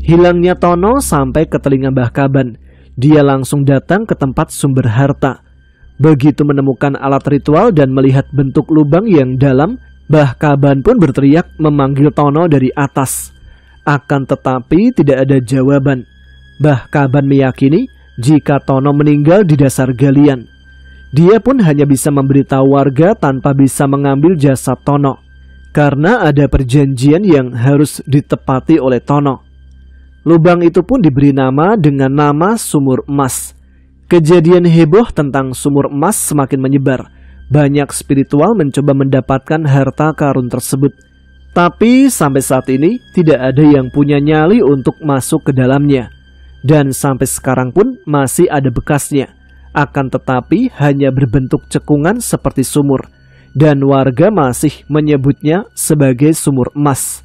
Hilangnya Tono sampai ke telinga Mbah Kaban. Dia langsung datang ke tempat sumber harta. Begitu menemukan alat ritual dan melihat bentuk lubang yang dalam, Mbah Kaban pun berteriak memanggil Tono dari atas. Akan tetapi tidak ada jawaban. Mbah Kaban meyakini jika Tono meninggal di dasar galian. Dia pun hanya bisa memberitahu warga tanpa bisa mengambil jasad Tono, karena ada perjanjian yang harus ditepati oleh Tono. Lubang itu pun diberi nama dengan nama Sumur Emas. Kejadian heboh tentang sumur emas semakin menyebar. Banyak spiritual mencoba mendapatkan harta karun tersebut. Tapi sampai saat ini tidak ada yang punya nyali untuk masuk ke dalamnya. Dan sampai sekarang pun masih ada bekasnya. Akan tetapi hanya berbentuk cekungan seperti sumur. Dan warga masih menyebutnya sebagai sumur emas.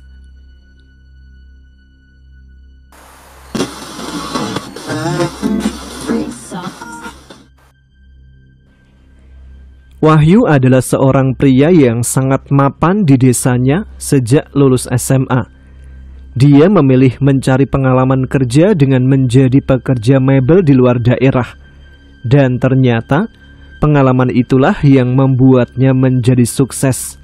Wahyu adalah seorang pria yang sangat mapan di desanya sejak lulus SMA. Dia memilih mencari pengalaman kerja dengan menjadi pekerja mebel di luar daerah. Dan ternyata pengalaman itulah yang membuatnya menjadi sukses.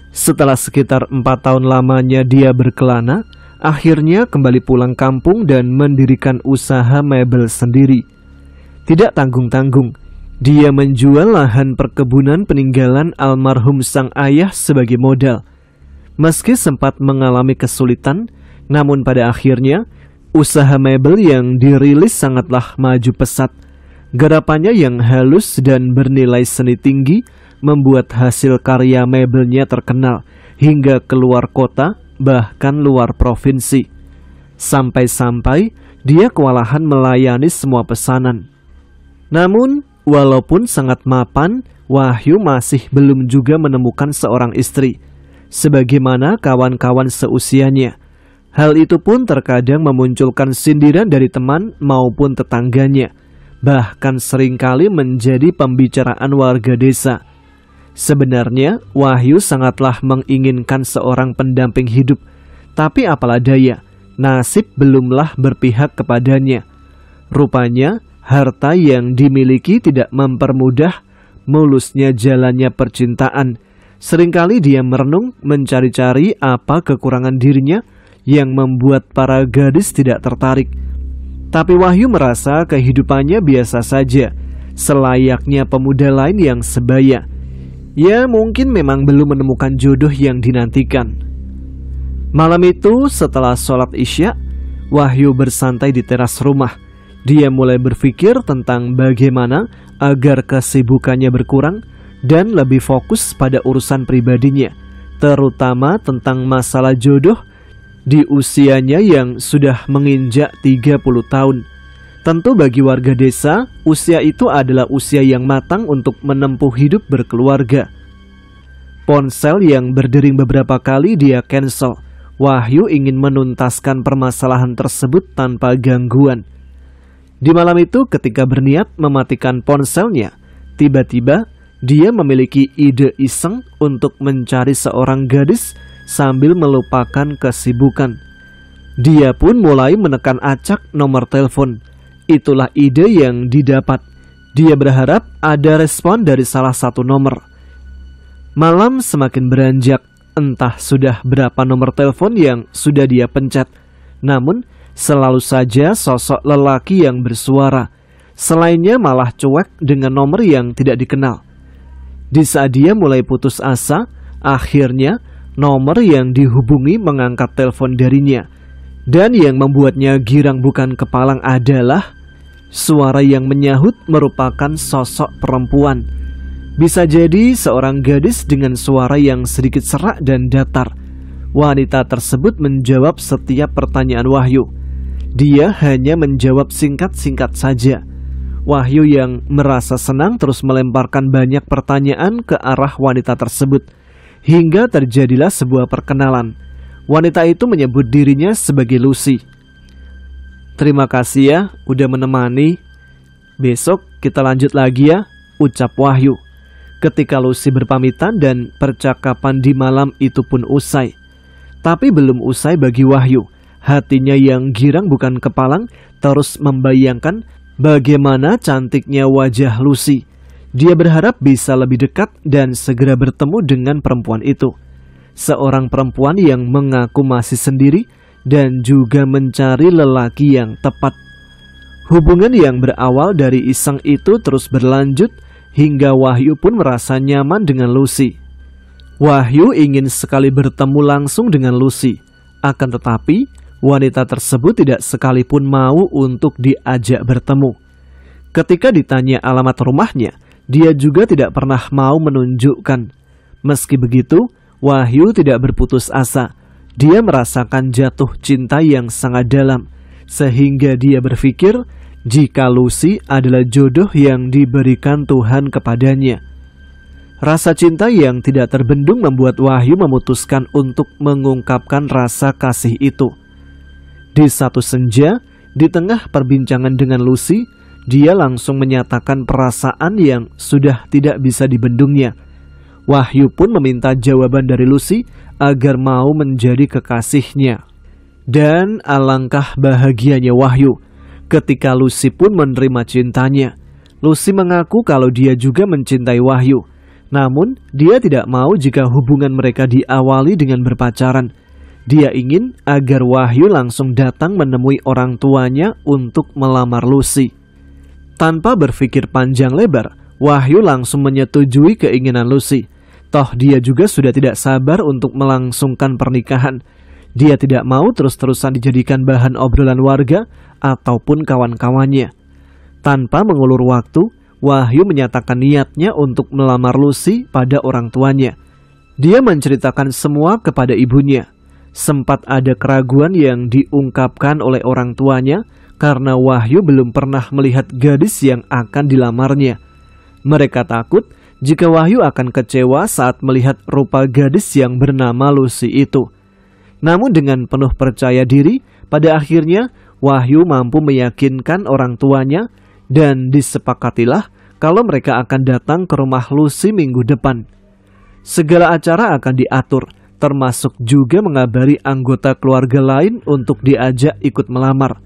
Setelah sekitar 4 tahun lamanya dia berkelana, akhirnya kembali pulang kampung dan mendirikan usaha mebel sendiri. Tidak tanggung-tanggung, dia menjual lahan perkebunan peninggalan almarhum sang ayah sebagai modal. Meski sempat mengalami kesulitan, namun pada akhirnya usaha mebel yang dirilis sangatlah maju pesat. Garapannya yang halus dan bernilai seni tinggi membuat hasil karya mebelnya terkenal hingga keluar kota, bahkan luar provinsi. Sampai-sampai dia kewalahan melayani semua pesanan. Namun, walaupun sangat mapan, Wahyu masih belum juga menemukan seorang istri, sebagaimana kawan-kawan seusianya. Hal itu pun terkadang memunculkan sindiran dari teman maupun tetangganya, bahkan seringkali menjadi pembicaraan warga desa. Sebenarnya, Wahyu sangatlah menginginkan seorang pendamping hidup, tapi apalah daya, nasib belumlah berpihak kepadanya. Rupanya, harta yang dimiliki tidak mempermudah mulusnya jalannya percintaan. Seringkali dia merenung mencari-cari apa kekurangan dirinya yang membuat para gadis tidak tertarik. Tapi Wahyu merasa kehidupannya biasa saja, selayaknya pemuda lain yang sebaya. Ya mungkin memang belum menemukan jodoh yang dinantikan. Malam itu setelah sholat Isya, Wahyu bersantai di teras rumah. Dia mulai berpikir tentang bagaimana agar kesibukannya berkurang dan lebih fokus pada urusan pribadinya, terutama tentang masalah jodoh di usianya yang sudah menginjak 30 tahun. Tentu bagi warga desa, usia itu adalah usia yang matang untuk menempuh hidup berkeluarga. Ponsel yang berdering beberapa kali dia cancel. Wahyu ingin menuntaskan permasalahan tersebut tanpa gangguan. Di malam itu ketika berniat mematikan ponselnya, tiba-tiba dia memiliki ide iseng untuk mencari seorang gadis sambil melupakan kesibukan. Dia pun mulai menekan acak nomor telepon. Itulah ide yang didapat. Dia berharap ada respon dari salah satu nomor. Malam semakin beranjak, entah sudah berapa nomor telepon yang sudah dia pencet. Namun selalu saja sosok lelaki yang bersuara. Selainnya malah cuek dengan nomor yang tidak dikenal. Di saat dia mulai putus asa, akhirnya nomor yang dihubungi mengangkat telepon darinya. Dan yang membuatnya girang bukan kepalang adalah suara yang menyahut merupakan sosok perempuan. Bisa jadi seorang gadis dengan suara yang sedikit serak dan datar. Wanita tersebut menjawab setiap pertanyaan Wahyu. Dia hanya menjawab singkat-singkat saja. Wahyu yang merasa senang terus melemparkan banyak pertanyaan ke arah wanita tersebut, hingga terjadilah sebuah perkenalan. Wanita itu menyebut dirinya sebagai Lucy. "Terima kasih ya udah menemani. Besok kita lanjut lagi ya," ucap Wahyu. Ketika Lucy berpamitan dan percakapan di malam itu pun usai. Tapi belum usai bagi Wahyu. Hatinya yang girang bukan kepalang terus membayangkan bagaimana cantiknya wajah Lucy. Dia berharap bisa lebih dekat dan segera bertemu dengan perempuan itu. Seorang perempuan yang mengaku masih sendiri dan juga mencari lelaki yang tepat. Hubungan yang berawal dari iseng itu terus berlanjut hingga Wahyu pun merasa nyaman dengan Lucy. Wahyu ingin sekali bertemu langsung dengan Lucy. Akan tetapi wanita tersebut tidak sekalipun mau untuk diajak bertemu. Ketika ditanya alamat rumahnya, dia juga tidak pernah mau menunjukkan. Meski begitu, Wahyu tidak berputus asa. Dia merasakan jatuh cinta yang sangat dalam, sehingga dia berpikir jika Lucy adalah jodoh yang diberikan Tuhan kepadanya. Rasa cinta yang tidak terbendung membuat Wahyu memutuskan untuk mengungkapkan rasa kasih itu. Di satu senja, di tengah perbincangan dengan Lucy, dia langsung menyatakan perasaan yang sudah tidak bisa dibendungnya. Wahyu pun meminta jawaban dari Lucy agar mau menjadi kekasihnya. Dan alangkah bahagianya Wahyu ketika Lucy pun menerima cintanya. Lucy mengaku kalau dia juga mencintai Wahyu. Namun, dia tidak mau jika hubungan mereka diawali dengan berpacaran. Dia ingin agar Wahyu langsung datang menemui orang tuanya untuk melamar Lucy. Tanpa berpikir panjang lebar, Wahyu langsung menyetujui keinginan Lucy. Toh dia juga sudah tidak sabar untuk melangsungkan pernikahan. Dia tidak mau terus-terusan dijadikan bahan obrolan warga ataupun kawan-kawannya. Tanpa mengulur waktu, Wahyu menyatakan niatnya untuk melamar Lucy pada orang tuanya. Dia menceritakan semua kepada ibunya. Sempat ada keraguan yang diungkapkan oleh orang tuanya karena Wahyu belum pernah melihat gadis yang akan dilamarnya. Mereka takut jika Wahyu akan kecewa saat melihat rupa gadis yang bernama Lucy itu. Namun dengan penuh percaya diri, pada akhirnya Wahyu mampu meyakinkan orang tuanya dan disepakatilah kalau mereka akan datang ke rumah Lucy minggu depan. Segala acara akan diatur, termasuk juga mengabari anggota keluarga lain untuk diajak ikut melamar.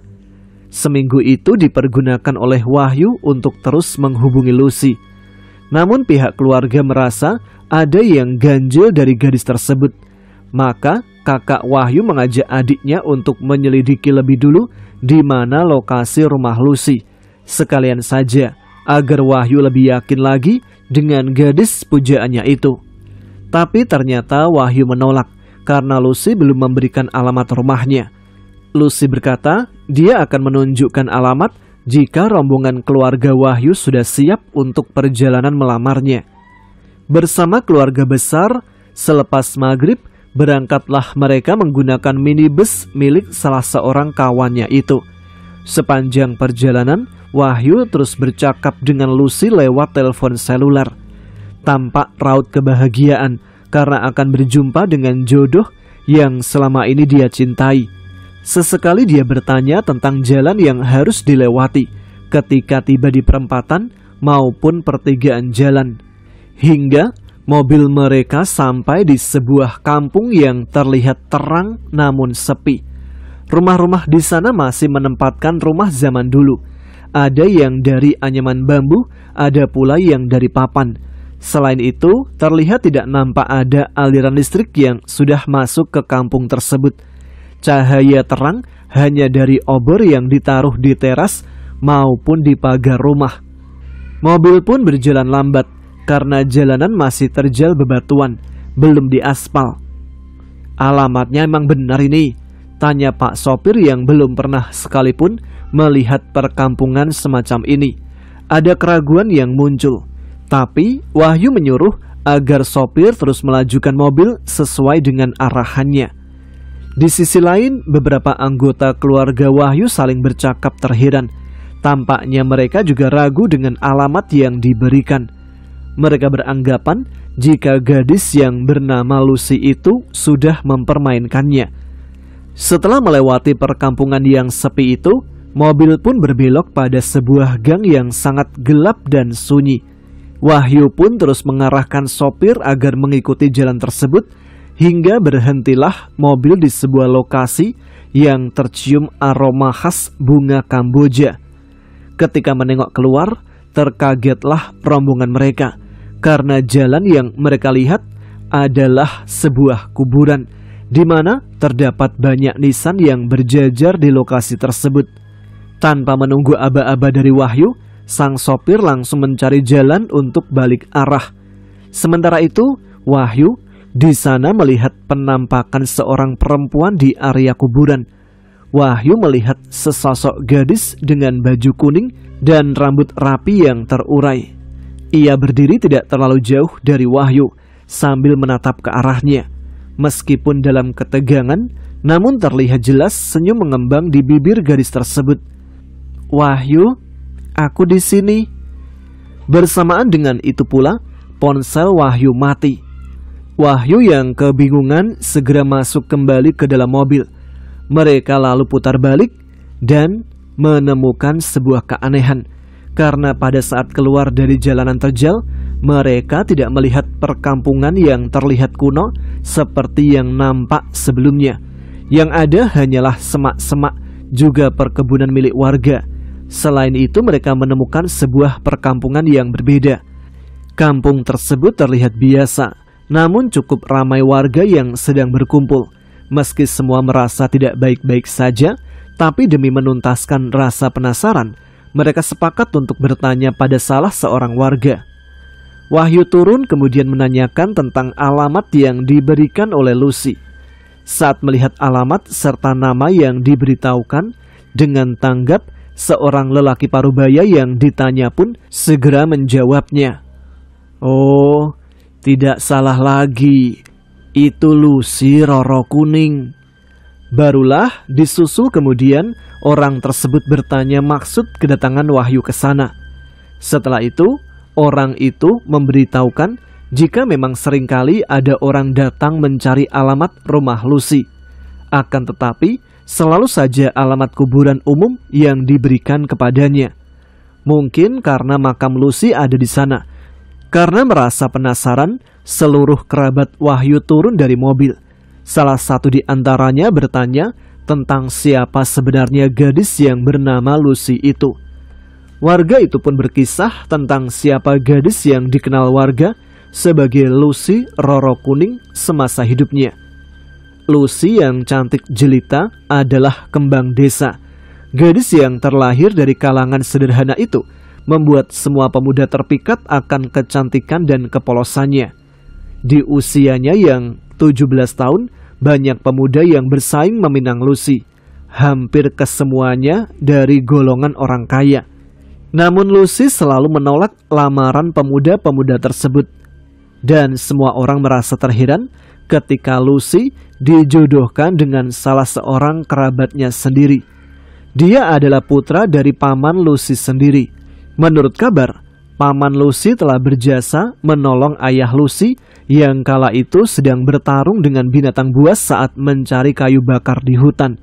Seminggu itu dipergunakan oleh Wahyu untuk terus menghubungi Lucy. Namun pihak keluarga merasa ada yang ganjil dari gadis tersebut. Maka kakak Wahyu mengajak adiknya untuk menyelidiki lebih dulu di mana lokasi rumah Lucy. Sekalian saja agar Wahyu lebih yakin lagi dengan gadis pujaannya itu. Tapi ternyata Wahyu menolak karena Lucy belum memberikan alamat rumahnya. Lucy berkata dia akan menunjukkan alamat jika rombongan keluarga Wahyu sudah siap untuk perjalanan melamarnya. Bersama keluarga besar, selepas maghrib, berangkatlah mereka menggunakan minibus milik salah seorang kawannya itu. Sepanjang perjalanan, Wahyu terus bercakap dengan Lucy lewat telepon seluler. Tampak raut kebahagiaan karena akan berjumpa dengan jodoh yang selama ini dia cintai. Sesekali dia bertanya tentang jalan yang harus dilewati ketika tiba di perempatan maupun pertigaan jalan. Hingga mobil mereka sampai di sebuah kampung yang terlihat terang namun sepi. Rumah-rumah di sana masih menempatkan rumah zaman dulu. Ada yang dari anyaman bambu, ada pula yang dari papan. Selain itu, terlihat tidak nampak ada aliran listrik yang sudah masuk ke kampung tersebut. Cahaya terang hanya dari obor yang ditaruh di teras maupun di pagar rumah. Mobil pun berjalan lambat karena jalanan masih terjal bebatuan, belum diaspal. "Alamatnya emang benar ini?" tanya Pak sopir yang belum pernah sekalipun melihat perkampungan semacam ini. Ada keraguan yang muncul, tapi Wahyu menyuruh agar sopir terus melajukan mobil sesuai dengan arahannya. Di sisi lain, beberapa anggota keluarga Wahyu saling bercakap terheran. Tampaknya mereka juga ragu dengan alamat yang diberikan. Mereka beranggapan jika gadis yang bernama Lucy itu sudah mempermainkannya. Setelah melewati perkampungan yang sepi itu, mobil pun berbelok pada sebuah gang yang sangat gelap dan sunyi. Wahyu pun terus mengarahkan sopir agar mengikuti jalan tersebut hingga berhentilah mobil di sebuah lokasi yang tercium aroma khas bunga Kamboja. Ketika menengok keluar, terkagetlah rombongan mereka karena jalan yang mereka lihat adalah sebuah kuburan di mana terdapat banyak nisan yang berjajar di lokasi tersebut. Tanpa menunggu aba-aba dari Wahyu, sang sopir langsung mencari jalan untuk balik arah. Sementara itu, Wahyu di sana melihat penampakan seorang perempuan di area kuburan. Wahyu melihat sesosok gadis dengan baju kuning dan rambut rapi yang terurai. Ia berdiri tidak terlalu jauh dari Wahyu sambil menatap ke arahnya. Meskipun dalam ketegangan, namun terlihat jelas senyum mengembang di bibir gadis tersebut. "Wahyu, aku di sini." Bersamaan dengan itu pula, ponsel Wahyu mati. Wahyu yang kebingungan segera masuk kembali ke dalam mobil. Mereka lalu putar balik dan menemukan sebuah keanehan. Karena pada saat keluar dari jalanan terjal, mereka tidak melihat perkampungan yang terlihat kuno seperti yang nampak sebelumnya. Yang ada hanyalah semak-semak, juga perkebunan milik warga. Selain itu mereka menemukan sebuah perkampungan yang berbeda. Kampung tersebut terlihat biasa, namun cukup ramai warga yang sedang berkumpul. Meski semua merasa tidak baik-baik saja, tapi demi menuntaskan rasa penasaran, mereka sepakat untuk bertanya pada salah seorang warga. Wahyu turun kemudian menanyakan tentang alamat yang diberikan oleh Lucy. Saat melihat alamat serta nama yang diberitahukan, dengan tanggap seorang lelaki parubaya yang ditanya pun segera menjawabnya. "Oh, tidak salah lagi. Itu Lucy Roro Kuning." Barulah disusul kemudian orang tersebut bertanya maksud kedatangan Wahyu ke sana. Setelah itu, orang itu memberitahukan jika memang seringkali ada orang datang mencari alamat rumah Lucy. Akan tetapi, selalu saja alamat kuburan umum yang diberikan kepadanya. Mungkin karena makam Lucy ada di sana. Karena merasa penasaran, seluruh kerabat Wahyu turun dari mobil. Salah satu di antaranya bertanya tentang siapa sebenarnya gadis yang bernama Lucy itu. Warga itu pun berkisah tentang siapa gadis yang dikenal warga sebagai Lucy Roro Kuning semasa hidupnya. Lucy yang cantik jelita adalah kembang desa. Gadis yang terlahir dari kalangan sederhana itu membuat semua pemuda terpikat akan kecantikan dan kepolosannya. Di usianya yang 17 tahun, banyak pemuda yang bersaing meminang Lucy. Hampir kesemuanya dari golongan orang kaya. Namun Lucy selalu menolak lamaran pemuda-pemuda tersebut. Dan semua orang merasa terheran ketika Lucy dijodohkan dengan salah seorang kerabatnya sendiri. Dia adalah putra dari paman Lucy sendiri. Menurut kabar, paman Lucy telah berjasa menolong ayah Lucy yang kala itu sedang bertarung dengan binatang buas saat mencari kayu bakar di hutan.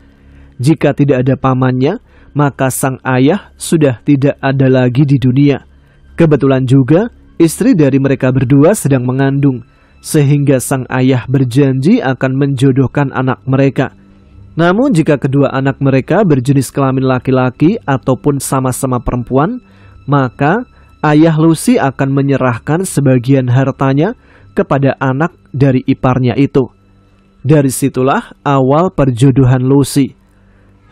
Jika tidak ada pamannya, maka sang ayah sudah tidak ada lagi di dunia. Kebetulan juga, istri dari mereka berdua sedang mengandung, sehingga sang ayah berjanji akan menjodohkan anak mereka. Namun jika kedua anak mereka berjenis kelamin laki-laki ataupun sama-sama perempuan, maka ayah Lucy akan menyerahkan sebagian hartanya kepada anak dari iparnya itu. Dari situlah awal perjodohan Lucy.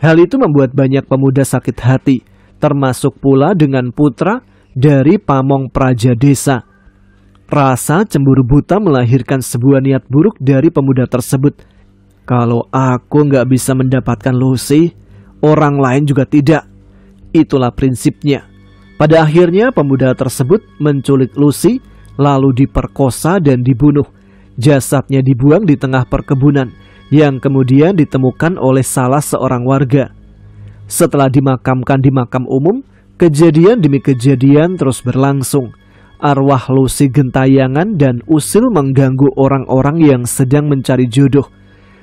Hal itu membuat banyak pemuda sakit hati, termasuk pula dengan putra dari pamong praja desa. Rasa cemburu buta melahirkan sebuah niat buruk dari pemuda tersebut. Kalau aku nggak bisa mendapatkan Lucy, orang lain juga tidak. Itulah prinsipnya. Pada akhirnya pemuda tersebut menculik Lucy, lalu diperkosa dan dibunuh. Jasadnya dibuang di tengah perkebunan, yang kemudian ditemukan oleh salah seorang warga. Setelah dimakamkan di makam umum, Kejadian demi kejadian terus berlangsung. Arwah Lucy gentayangan dan usil mengganggu orang-orang yang sedang mencari jodoh.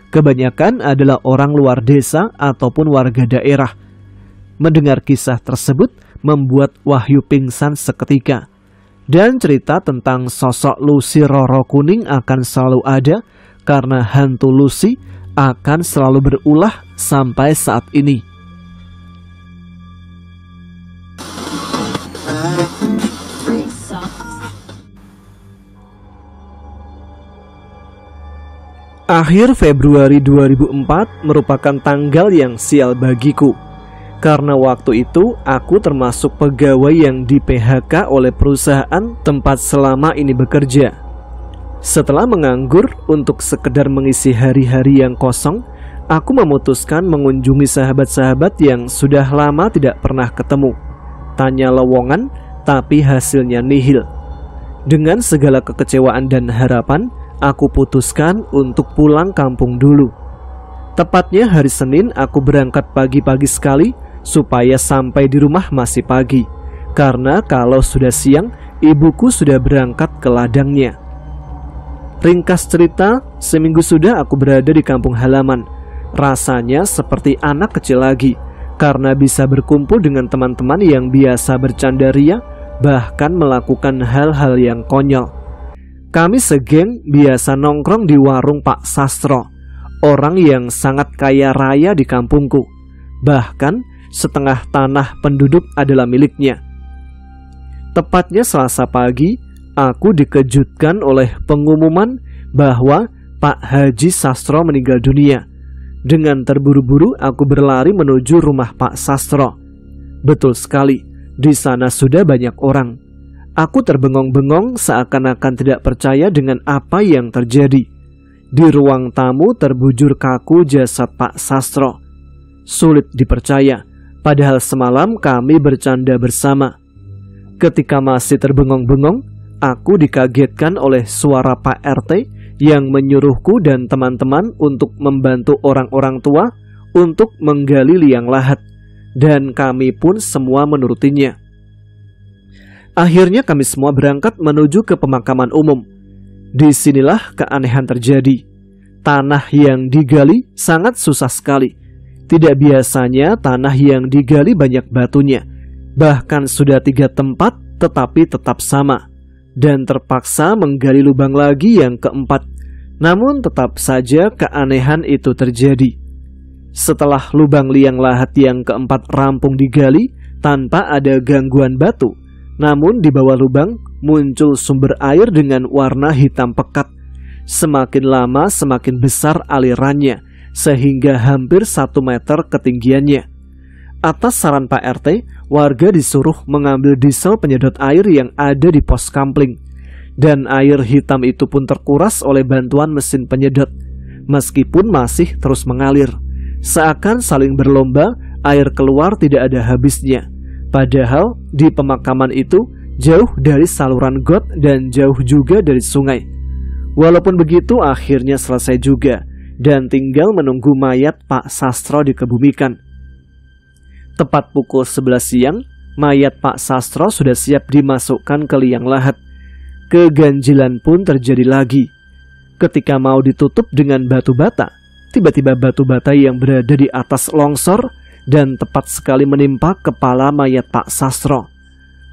Kebanyakan adalah orang luar desa ataupun warga daerah. Mendengar kisah tersebut membuat Wahyu pingsan seketika. Dan cerita tentang sosok Lucy Roro Kuning akan selalu ada karena hantu Lucy akan selalu berulah sampai saat ini. Akhir Februari 2004 merupakan tanggal yang sial bagiku. Karena waktu itu aku termasuk pegawai yang di PHK oleh perusahaan tempat selama ini bekerja. Setelah menganggur untuk sekedar mengisi hari-hari yang kosong, aku memutuskan mengunjungi sahabat-sahabat yang sudah lama tidak pernah ketemu. Tanya lowongan, tapi hasilnya nihil. Dengan segala kekecewaan dan harapan, aku putuskan untuk pulang kampung dulu. Tepatnya hari Senin aku berangkat pagi-pagi sekali supaya sampai di rumah masih pagi. Karena kalau sudah siang, ibuku sudah berangkat ke ladangnya. Ringkas cerita, seminggu sudah aku berada di kampung halaman. Rasanya seperti anak kecil lagi, karena bisa berkumpul dengan teman-teman yang biasa bercanda ria, bahkan melakukan hal-hal yang konyol. Kami segeng biasa nongkrong di warung Pak Sastro, orang yang sangat kaya raya di kampungku. Bahkan setengah tanah penduduk adalah miliknya. Tepatnya Selasa pagi, aku dikejutkan oleh pengumuman bahwa Pak Haji Sastro meninggal dunia. Dengan terburu-buru aku berlari menuju rumah Pak Sastro. Betul sekali, di sana sudah banyak orang. Aku terbengong-bengong seakan-akan tidak percaya dengan apa yang terjadi. Di ruang tamu terbujur kaku jasad Pak Sastro. Sulit dipercaya, padahal semalam kami bercanda bersama. Ketika masih terbengong-bengong, aku dikagetkan oleh suara Pak RT yang menyuruhku dan teman-teman untuk membantu orang-orang tua untuk menggali liang lahat. Dan kami pun semua menurutinya. Akhirnya kami semua berangkat menuju ke pemakaman umum. Disinilah keanehan terjadi. Tanah yang digali sangat susah sekali. Tidak biasanya tanah yang digali banyak batunya. Bahkan sudah 3 tempat tetapi tetap sama. Dan terpaksa menggali lubang lagi yang keempat. Namun tetap saja keanehan itu terjadi. Setelah lubang liang lahat yang keempat rampung digali tanpa ada gangguan batu, namun di bawah lubang muncul sumber air dengan warna hitam pekat. Semakin lama semakin besar alirannya, sehingga hampir 1 meter ketinggiannya. Atas saran Pak RT, warga disuruh mengambil diesel penyedot air yang ada di pos kampling. Dan air hitam itu pun terkuras oleh bantuan mesin penyedot. Meskipun masih terus mengalir, seakan saling berlomba, air keluar tidak ada habisnya. Padahal di pemakaman itu jauh dari saluran got dan jauh juga dari sungai. Walaupun begitu akhirnya selesai juga dan tinggal menunggu mayat Pak Sastro dikebumikan. Tepat pukul 11 siang, mayat Pak Sastro sudah siap dimasukkan ke liang lahat. Keganjilan pun terjadi lagi. Ketika mau ditutup dengan batu bata, tiba-tiba batu bata yang berada di atas longsor dan tepat sekali menimpa kepala mayat Pak Sastro.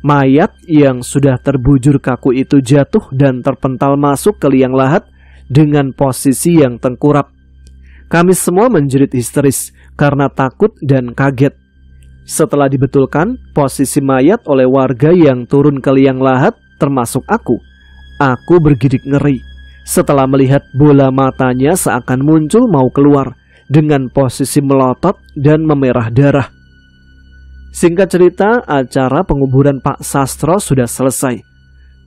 Mayat yang sudah terbujur kaku itu jatuh dan terpental masuk ke liang lahat dengan posisi yang tengkurap. Kami semua menjerit histeris karena takut dan kaget. Setelah dibetulkan posisi mayat oleh warga yang turun ke liang lahat termasuk aku bergidik ngeri setelah melihat bola matanya seakan muncul mau keluar dengan posisi melotot dan memerah darah. Singkat cerita, acara penguburan Pak Sastro sudah selesai.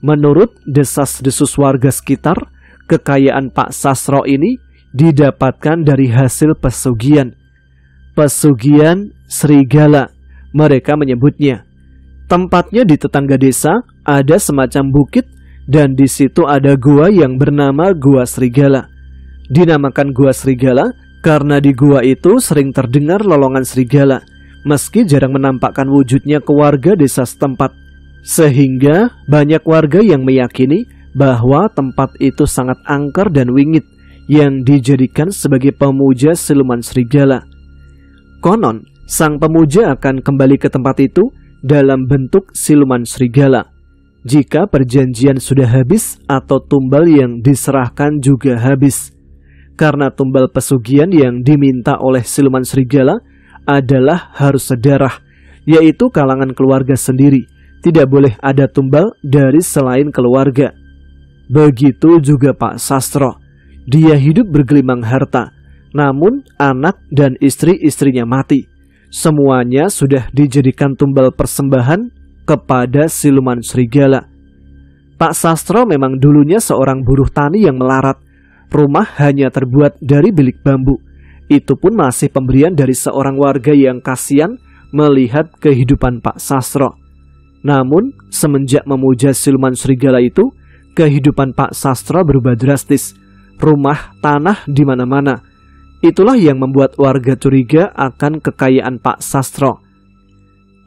Menurut desas-desus warga sekitar, kekayaan Pak Sastro ini didapatkan dari hasil pesugihan. Pesugihan Serigala, mereka menyebutnya. Tempatnya di tetangga desa ada semacam bukit dan di situ ada gua yang bernama Gua Serigala. Dinamakan Gua Serigala karena di gua itu sering terdengar lolongan serigala, meski jarang menampakkan wujudnya ke warga desa setempat. Sehingga banyak warga yang meyakini bahwa tempat itu sangat angker dan wingit yang dijadikan sebagai pemuja siluman serigala. Konon, sang pemuja akan kembali ke tempat itu dalam bentuk siluman serigala jika perjanjian sudah habis atau tumbal yang diserahkan juga habis. Karena tumbal pesugihan yang diminta oleh siluman serigala adalah harus sedarah, yaitu kalangan keluarga sendiri. Tidak boleh ada tumbal dari selain keluarga. Begitu juga Pak Sastro. Dia hidup bergelimang harta, namun anak dan istri-istrinya mati. Semuanya sudah dijadikan tumbal persembahan kepada siluman serigala. Pak Sastro memang dulunya seorang buruh tani yang melarat. Rumah hanya terbuat dari bilik bambu. Itu pun masih pemberian dari seorang warga yang kasihan melihat kehidupan Pak Sastro. Namun, semenjak memuja siluman serigala itu, kehidupan Pak Sastro berubah drastis. Rumah, tanah di mana-mana. Itulah yang membuat warga curiga akan kekayaan Pak Sastro.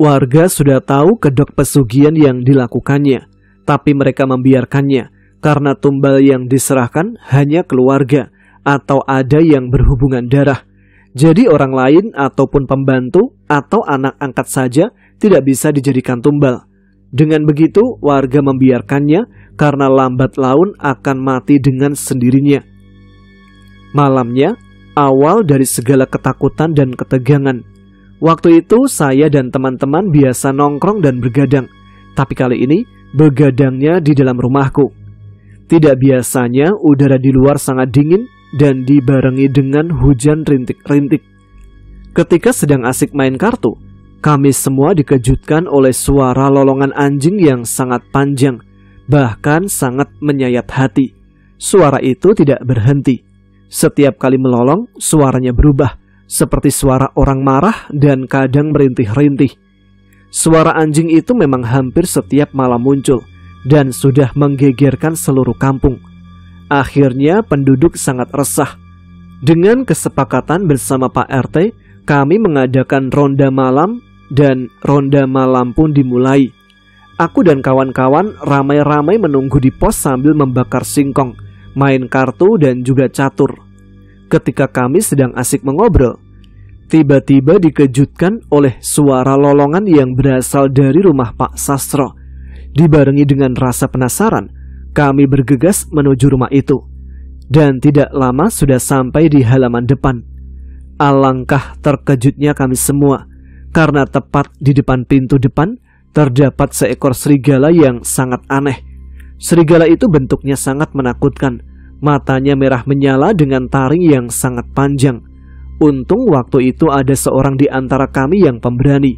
Warga sudah tahu kedok pesugihan yang dilakukannya, tapi mereka membiarkannya karena tumbal yang diserahkan hanya keluarga atau ada yang berhubungan darah. Jadi orang lain ataupun pembantu atau anak angkat saja tidak bisa dijadikan tumbal. Dengan begitu, warga membiarkannya karena lambat laun akan mati dengan sendirinya. Malamnya, awal dari segala ketakutan dan ketegangan. Waktu itu saya dan teman-teman biasa nongkrong dan bergadang. Tapi kali ini, begadangnya di dalam rumahku. Tidak biasanya udara di luar sangat dingin dan dibarengi dengan hujan rintik-rintik. Ketika sedang asik main kartu, kami semua dikejutkan oleh suara lolongan anjing yang sangat panjang, bahkan sangat menyayat hati. Suara itu tidak berhenti. Setiap kali melolong, suaranya berubah, seperti suara orang marah dan kadang merintih-rintih. Suara anjing itu memang hampir setiap malam muncul, dan sudah menggegerkan seluruh kampung. Akhirnya penduduk sangat resah. Dengan kesepakatan bersama Pak RT, kami mengadakan ronda malam dan ronda malam pun dimulai. Aku dan kawan-kawan ramai-ramai menunggu di pos sambil membakar singkong, main kartu dan juga catur. Ketika kami sedang asik mengobrol, tiba-tiba dikejutkan oleh suara lolongan yang berasal dari rumah Pak Sastro. Dibarengi dengan rasa penasaran, kami bergegas menuju rumah itu. Dan tidak lama sudah sampai di halaman depan. Alangkah terkejutnya kami semua, karena tepat di depan pintu depan terdapat seekor serigala yang sangat aneh. Serigala itu bentuknya sangat menakutkan. Matanya merah menyala dengan taring yang sangat panjang. Untung waktu itu ada seorang di antara kami yang pemberani.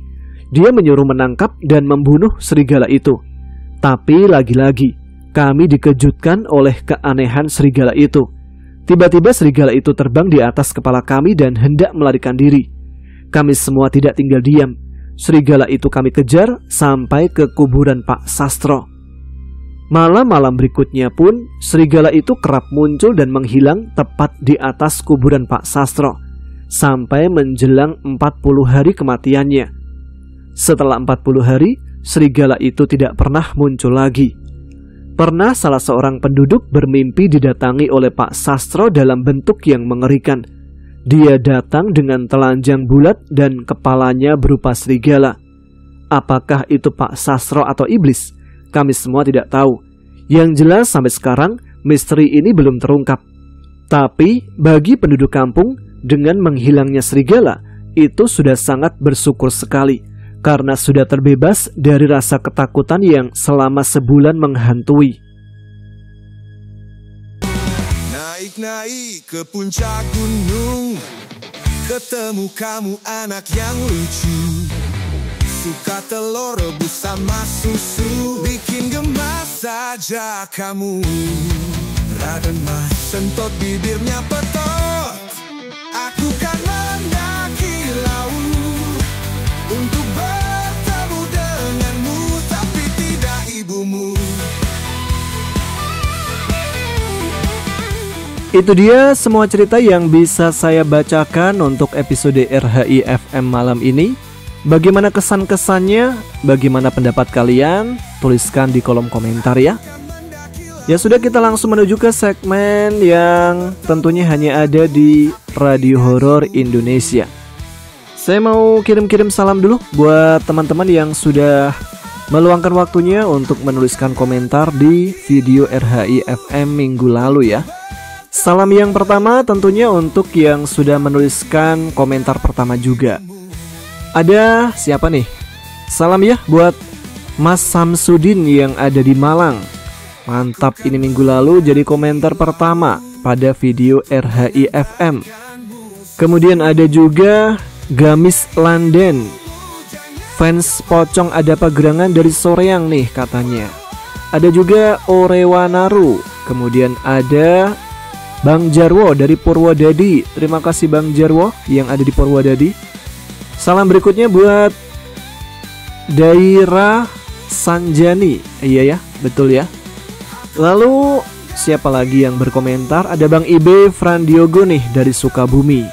Dia menyuruh menangkap dan membunuh serigala itu. Tapi lagi-lagi kami dikejutkan oleh keanehan serigala itu. Tiba-tiba serigala itu terbang di atas kepala kami dan hendak melarikan diri. Kami semua tidak tinggal diam. Serigala itu kami kejar sampai ke kuburan Pak Sastro. Malam-malam berikutnya pun serigala itu kerap muncul dan menghilang tepat di atas kuburan Pak Sastro sampai menjelang 40 hari kematiannya. Setelah 40 hari, serigala itu tidak pernah muncul lagi. Pernah salah seorang penduduk bermimpi didatangi oleh Pak Sastro dalam bentuk yang mengerikan. Dia datang dengan telanjang bulat dan kepalanya berupa serigala. Apakah itu Pak Sastro atau iblis? Kami semua tidak tahu. Yang jelas sampai sekarang misteri ini belum terungkap. Tapi bagi penduduk kampung, dengan menghilangnya serigala, itu sudah sangat bersyukur sekali. Karena sudah terbebas dari rasa ketakutan yang selama sebulan menghantui. Naik-naik ke puncak gunung, ketemu kamu anak yang lucu. Suka telur rebus sama susu, bikin gemas saja kamu. Raden mas sentot bibirnya petot, aku kan mendaki laut untuk bertemu denganmu, tapi tidak ibumu. Itu dia semua cerita yang bisa saya bacakan untuk episode RHI FM malam ini. Bagaimana kesan-kesannya? Bagaimana pendapat kalian? Tuliskan di kolom komentar ya. Ya sudah, kita langsung menuju ke segmen yang tentunya hanya ada di Radio Horor Indonesia. Saya mau kirim-kirim salam dulu buat teman-teman yang sudah meluangkan waktunya untuk menuliskan komentar di video RHI FM minggu lalu ya. Salam yang pertama tentunya untuk yang sudah menuliskan komentar pertama juga. Ada siapa nih? Salam ya buat Mas Samsudin yang ada di Malang. Mantap, ini minggu lalu jadi komentar pertama pada video RHI FM. Kemudian ada juga Gamis Landen, fans pocong ada pagerangan dari Soreang nih katanya. Ada juga Orewanaru. Kemudian ada Bang Jarwo dari Purwodadi. Terima kasih Bang Jarwo yang ada di Purwodadi. Salam berikutnya buat Daira Sanjani. Iya ya, betul ya. Lalu siapa lagi yang berkomentar? Ada Bang Ibe Frandiogo nih dari Sukabumi.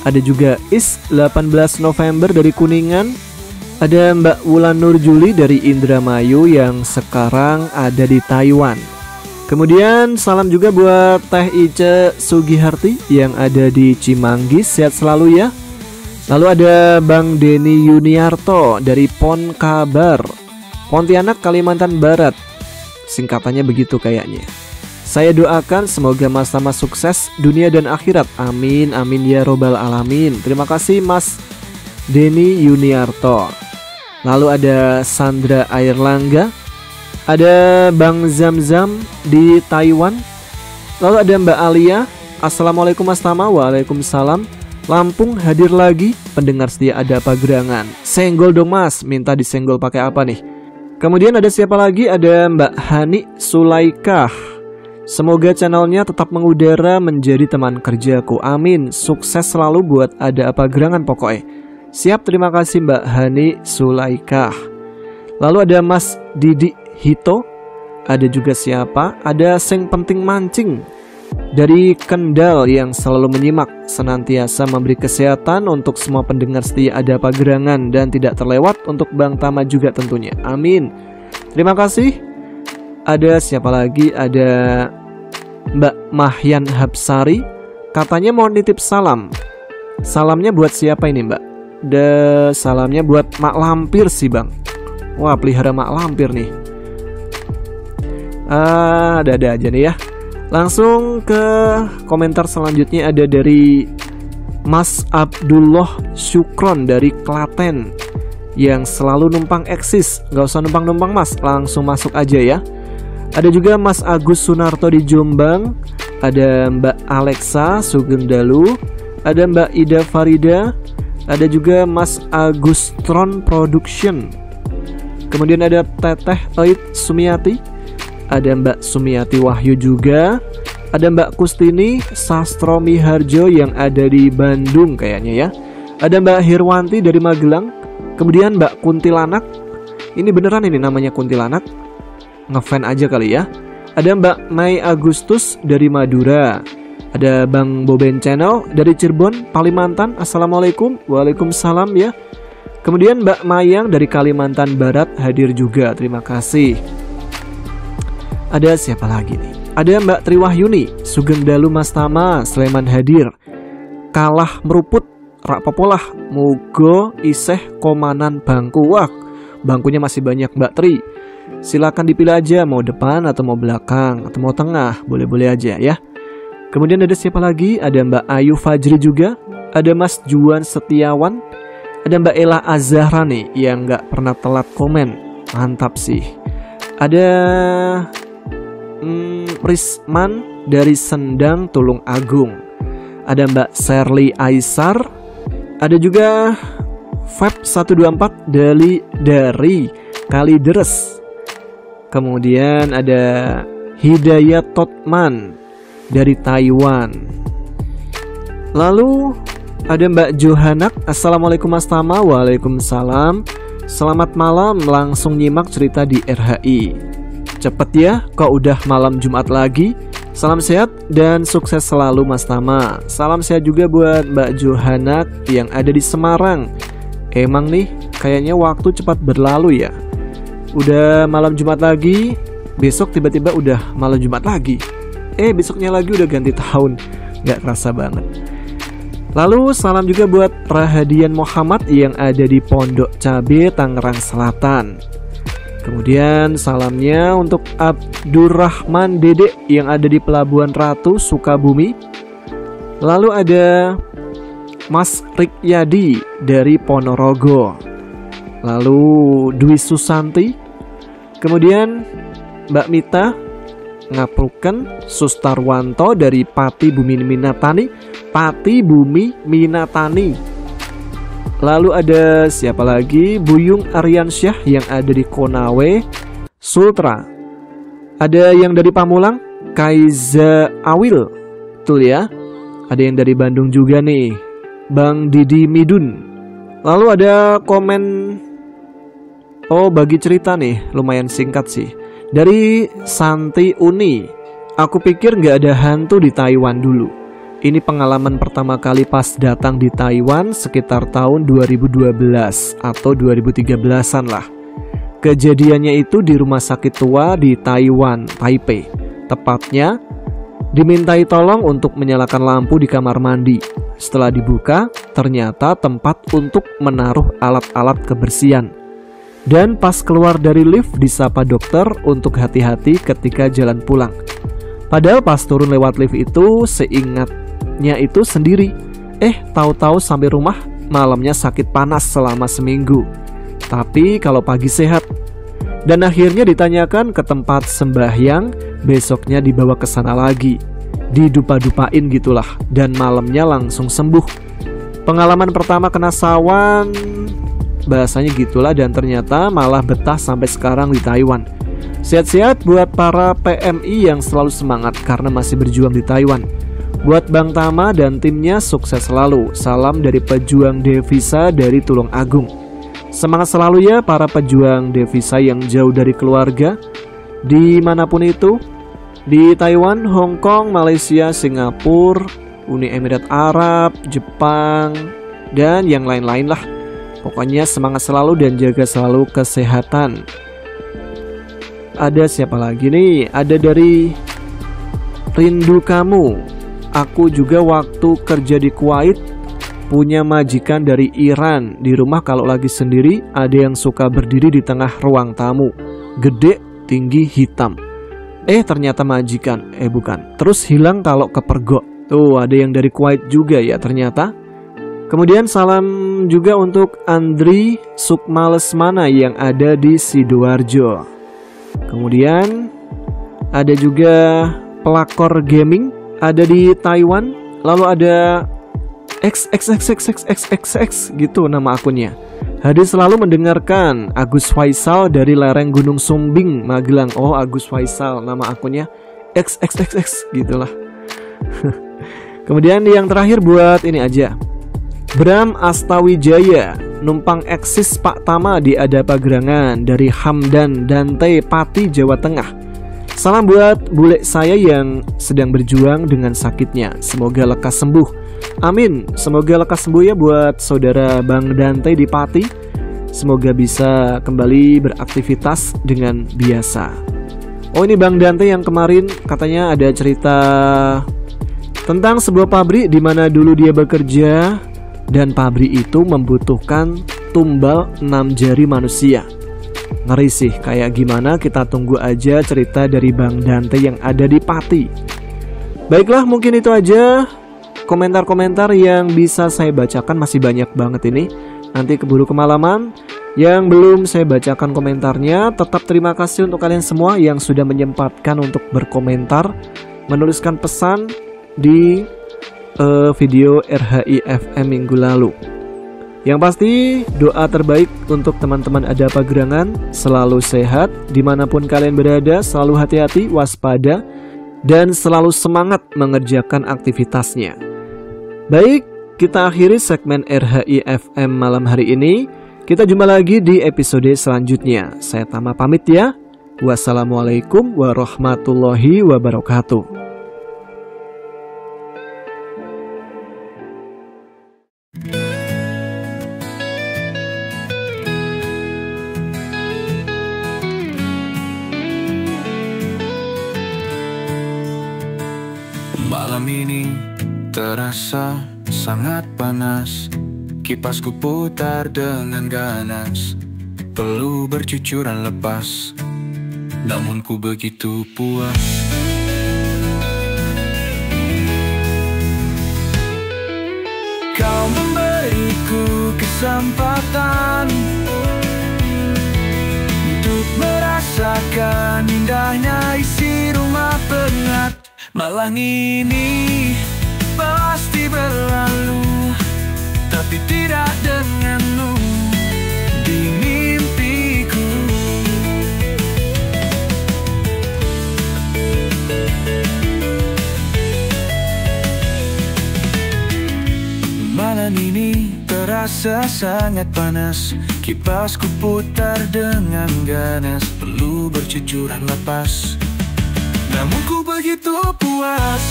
Ada juga Is 18 November dari Kuningan. Ada Mbak Wulan Nurjuli dari Indramayu yang sekarang ada di Taiwan. Kemudian salam juga buat Teh Ice Sugiharti yang ada di Cimanggis. Sehat selalu ya. Lalu ada Bang Denny Yuniarto dari Pon Kabar, Pontianak, Kalimantan Barat. Singkatannya begitu kayaknya. Saya doakan semoga Mas-Tama sukses dunia dan akhirat. Amin, amin ya robbal alamin. Terima kasih Mas Denny Yuniarto. Lalu ada Sandra Airlangga. Ada Bang Zamzam di Taiwan. Lalu ada Mbak Alia. Assalamualaikum Mas Tama. Waalaikumsalam. Lampung hadir lagi. Pendengar setia ada apa gerangan? Senggol dong Mas. Minta disenggol pakai apa nih? Kemudian ada siapa lagi? Ada Mbak Hani Sulaikah. Semoga channelnya tetap mengudara menjadi teman kerjaku. Amin. Sukses selalu buat ada apa gerangan pokoknya. Siap, terima kasih Mbak Hani Sulaikah. Lalu ada Mas Didi Hito. Ada juga siapa? Ada Seng Penting Mancing dari Kendal yang selalu menyimak, senantiasa memberi kesehatan untuk semua pendengar setia ada apa gerangan dan tidak terlewat untuk Bang Tama juga tentunya. Amin. Terima kasih. Ada siapa lagi? Ada Mbak Mahyan Habsari. Katanya mau nitip salam. Salamnya buat siapa ini Mbak? Salamnya buat Mak Lampir sih Bang. Wah, pelihara Mak Lampir nih. Ada aja nih ya. Langsung ke komentar selanjutnya. Ada dari Mas Abdullah Syukron dari Klaten yang selalu numpang eksis. Gak usah numpang-numpang Mas, langsung masuk aja ya. Ada juga Mas Agus Sunarto di Jombang. Ada Mbak Alexa Sugendalu. Ada Mbak Ida Farida. Ada juga Mas Agustron Production. Kemudian ada Teteh Oit Sumiati. Ada Mbak Sumiati Wahyu juga. Ada Mbak Kustini Sastro Miharjo yang ada di Bandung kayaknya ya. Ada Mbak Hirwanti dari Magelang. Kemudian Mbak Kuntilanak. Ini beneran ini namanya Kuntilanak? Ngefan aja kali ya. Ada Mbak Mai Agustus dari Madura. Ada Bang Boben Channel dari Cirebon, Kalimantan. Assalamualaikum. Waalaikumsalam ya. Kemudian Mbak Mayang dari Kalimantan Barat hadir juga. Terima kasih. Ada siapa lagi nih? Ada Mbak Triwahyuni, Sugeng Dalu Mas Tama, Sleman hadir. Kalah meruput, rak popolah, mugo iseh komanan bangku. Wah, bangkunya masih banyak Mbak Tri. Silakan dipilih aja mau depan atau mau belakang atau mau tengah, boleh-boleh aja ya. Kemudian ada siapa lagi? Ada Mbak Ayu Fajri juga. Ada Mas Juan Setiawan. Ada Mbak Ella Azahra nih yang gak pernah telat komen. Mantap sih. Ada Risman dari Sendang Tulung Agung. Ada Mbak Sherly Aisar. Ada juga Feb 124 dari Kalideres. Kemudian ada Hidayat Totman dari Taiwan. Lalu ada Mbak Johanak. Assalamualaikum Mas Tama. Waalaikumsalam. Selamat malam, langsung nyimak cerita di RHI. Cepet ya, kok udah malam Jumat lagi. Salam sehat dan sukses selalu Mas Tama. Salam sehat juga buat Mbak Johanak yang ada di Semarang. Emang nih, kayaknya waktu cepat berlalu ya. Udah malam Jumat lagi, besok tiba-tiba udah malam Jumat lagi. Besoknya lagi udah ganti tahun. Gak kerasa banget. Lalu salam juga buat Rahadian Muhammad yang ada di Pondok Cabe, Tangerang Selatan. Kemudian salamnya untuk Abdurrahman Dede yang ada di Pelabuhan Ratu, Sukabumi. Lalu ada Mas Rikyadi dari Ponorogo. Lalu Dwi Susanti. Kemudian Mbak Mita Ngapruken, Sustarwanto dari Pati Bumi Minatani. Lalu ada siapa lagi? Buyung Aryansyah yang ada di Konawe, Sultra. Ada yang dari Pamulang, Kaiza Awil. Betul ya? Ada yang dari Bandung juga nih, Bang Didi Midun. Lalu ada komen, bagi cerita nih, lumayan singkat sih, dari Santi Uni. Aku pikir gak ada hantu di Taiwan dulu. Ini pengalaman pertama kali pas datang di Taiwan sekitar tahun 2012 atau 2013an lah. Kejadiannya itu di rumah sakit tua di Taiwan, Taipei. Tepatnya dimintai tolong untuk menyalakan lampu di kamar mandi. Setelah dibuka, ternyata tempat untuk menaruh alat-alat kebersihan. Dan pas keluar dari lift disapa dokter untuk hati-hati ketika jalan pulang. Padahal pas turun lewat lift itu seingatnya itu sendiri. Tahu-tahu sampai rumah malamnya sakit panas selama seminggu. Tapi kalau pagi sehat. Dan akhirnya ditanyakan ke tempat sembahyang, besoknya dibawa ke sana lagi. Didupa-dupain gitulah, dan malamnya langsung sembuh. Pengalaman pertama kena sawan, bahasanya gitulah, dan ternyata malah betah sampai sekarang di Taiwan. Sehat-sehat buat para PMI yang selalu semangat karena masih berjuang di Taiwan. Buat Bang Tama dan timnya sukses selalu. Salam dari pejuang devisa dari Tulung Agung. Semangat selalu ya para pejuang devisa yang jauh dari keluarga, dimanapun itu, di Taiwan, Hong Kong, Malaysia, Singapura, Uni Emirat Arab, Jepang, dan yang lain-lain lah. Pokoknya semangat selalu dan jaga selalu kesehatan. Ada siapa lagi nih? Ada dari Rindu Kamu. Aku juga waktu kerja di Kuwait punya majikan dari Iran. Di rumah kalau lagi sendiri ada yang suka berdiri di tengah ruang tamu. Gede, tinggi, hitam. Ternyata majikan. Bukan. Terus hilang kalau kepergok. Tuh ada yang dari Kuwait juga ya ternyata. Kemudian salam juga untuk Andri Sukmalesmana yang ada di Sidoarjo. Kemudian ada juga pelakor gaming ada di Taiwan. Lalu ada XXXXXXX gitu nama akunnya. Hadir selalu mendengarkan. Agus Faisal dari lereng Gunung Sumbing, Magelang. Agus Faisal nama akunnya XXXX gitulah. Kemudian yang terakhir buat ini aja. Bram Astawijaya, numpang eksis Pak Tama di Adapa Gerangan dari Hamdan Dante, Pati, Jawa Tengah. Salam buat bule saya yang sedang berjuang dengan sakitnya. Semoga lekas sembuh. Amin. Semoga lekas sembuh ya buat saudara Bang Dante di Pati. Semoga bisa kembali beraktivitas dengan biasa. Ini Bang Dante yang kemarin katanya ada cerita tentang sebuah pabrik di mana dulu dia bekerja. Dan pabrik itu membutuhkan tumbal 6 jari manusia. Ngeri sih, kayak gimana kita tunggu aja cerita dari Bang Dante yang ada di Pati. Baiklah, mungkin itu aja komentar-komentar yang bisa saya bacakan, masih banyak banget ini. Nanti keburu kemalaman. Yang belum saya bacakan komentarnya, tetap terima kasih untuk kalian semua yang sudah menyempatkan untuk berkomentar, menuliskan pesan di video RHI FM minggu lalu. Yang pasti doa terbaik untuk teman-teman Adapa Gerangan, selalu sehat dimanapun kalian berada, selalu hati-hati, waspada, dan selalu semangat mengerjakan aktivitasnya. Baik, kita akhiri segmen RHI FM malam hari ini. Kita jumpa lagi di episode selanjutnya. Saya Tama pamit ya. Wassalamualaikum warahmatullahi wabarakatuh. terasa sangat panas. Kipasku putar dengan ganas, perlu bercucuran lepas, namun ku begitu puas. Kau memberiku kesempatan untuk merasakan indahnya isi rumah penat. Malam ini pasti berlalu, tapi tidak denganmu di mimpiku. Malam ini terasa sangat panas. Kipasku putar dengan ganas, perlu bercucuran lepas, namun ku begitu puas.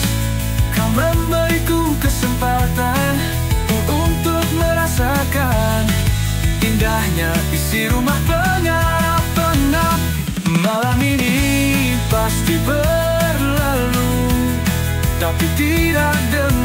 Kau memberiku kesempatan untuk merasakan indahnya isi rumah penat. Malam ini pasti berlalu, tapi tidak dengan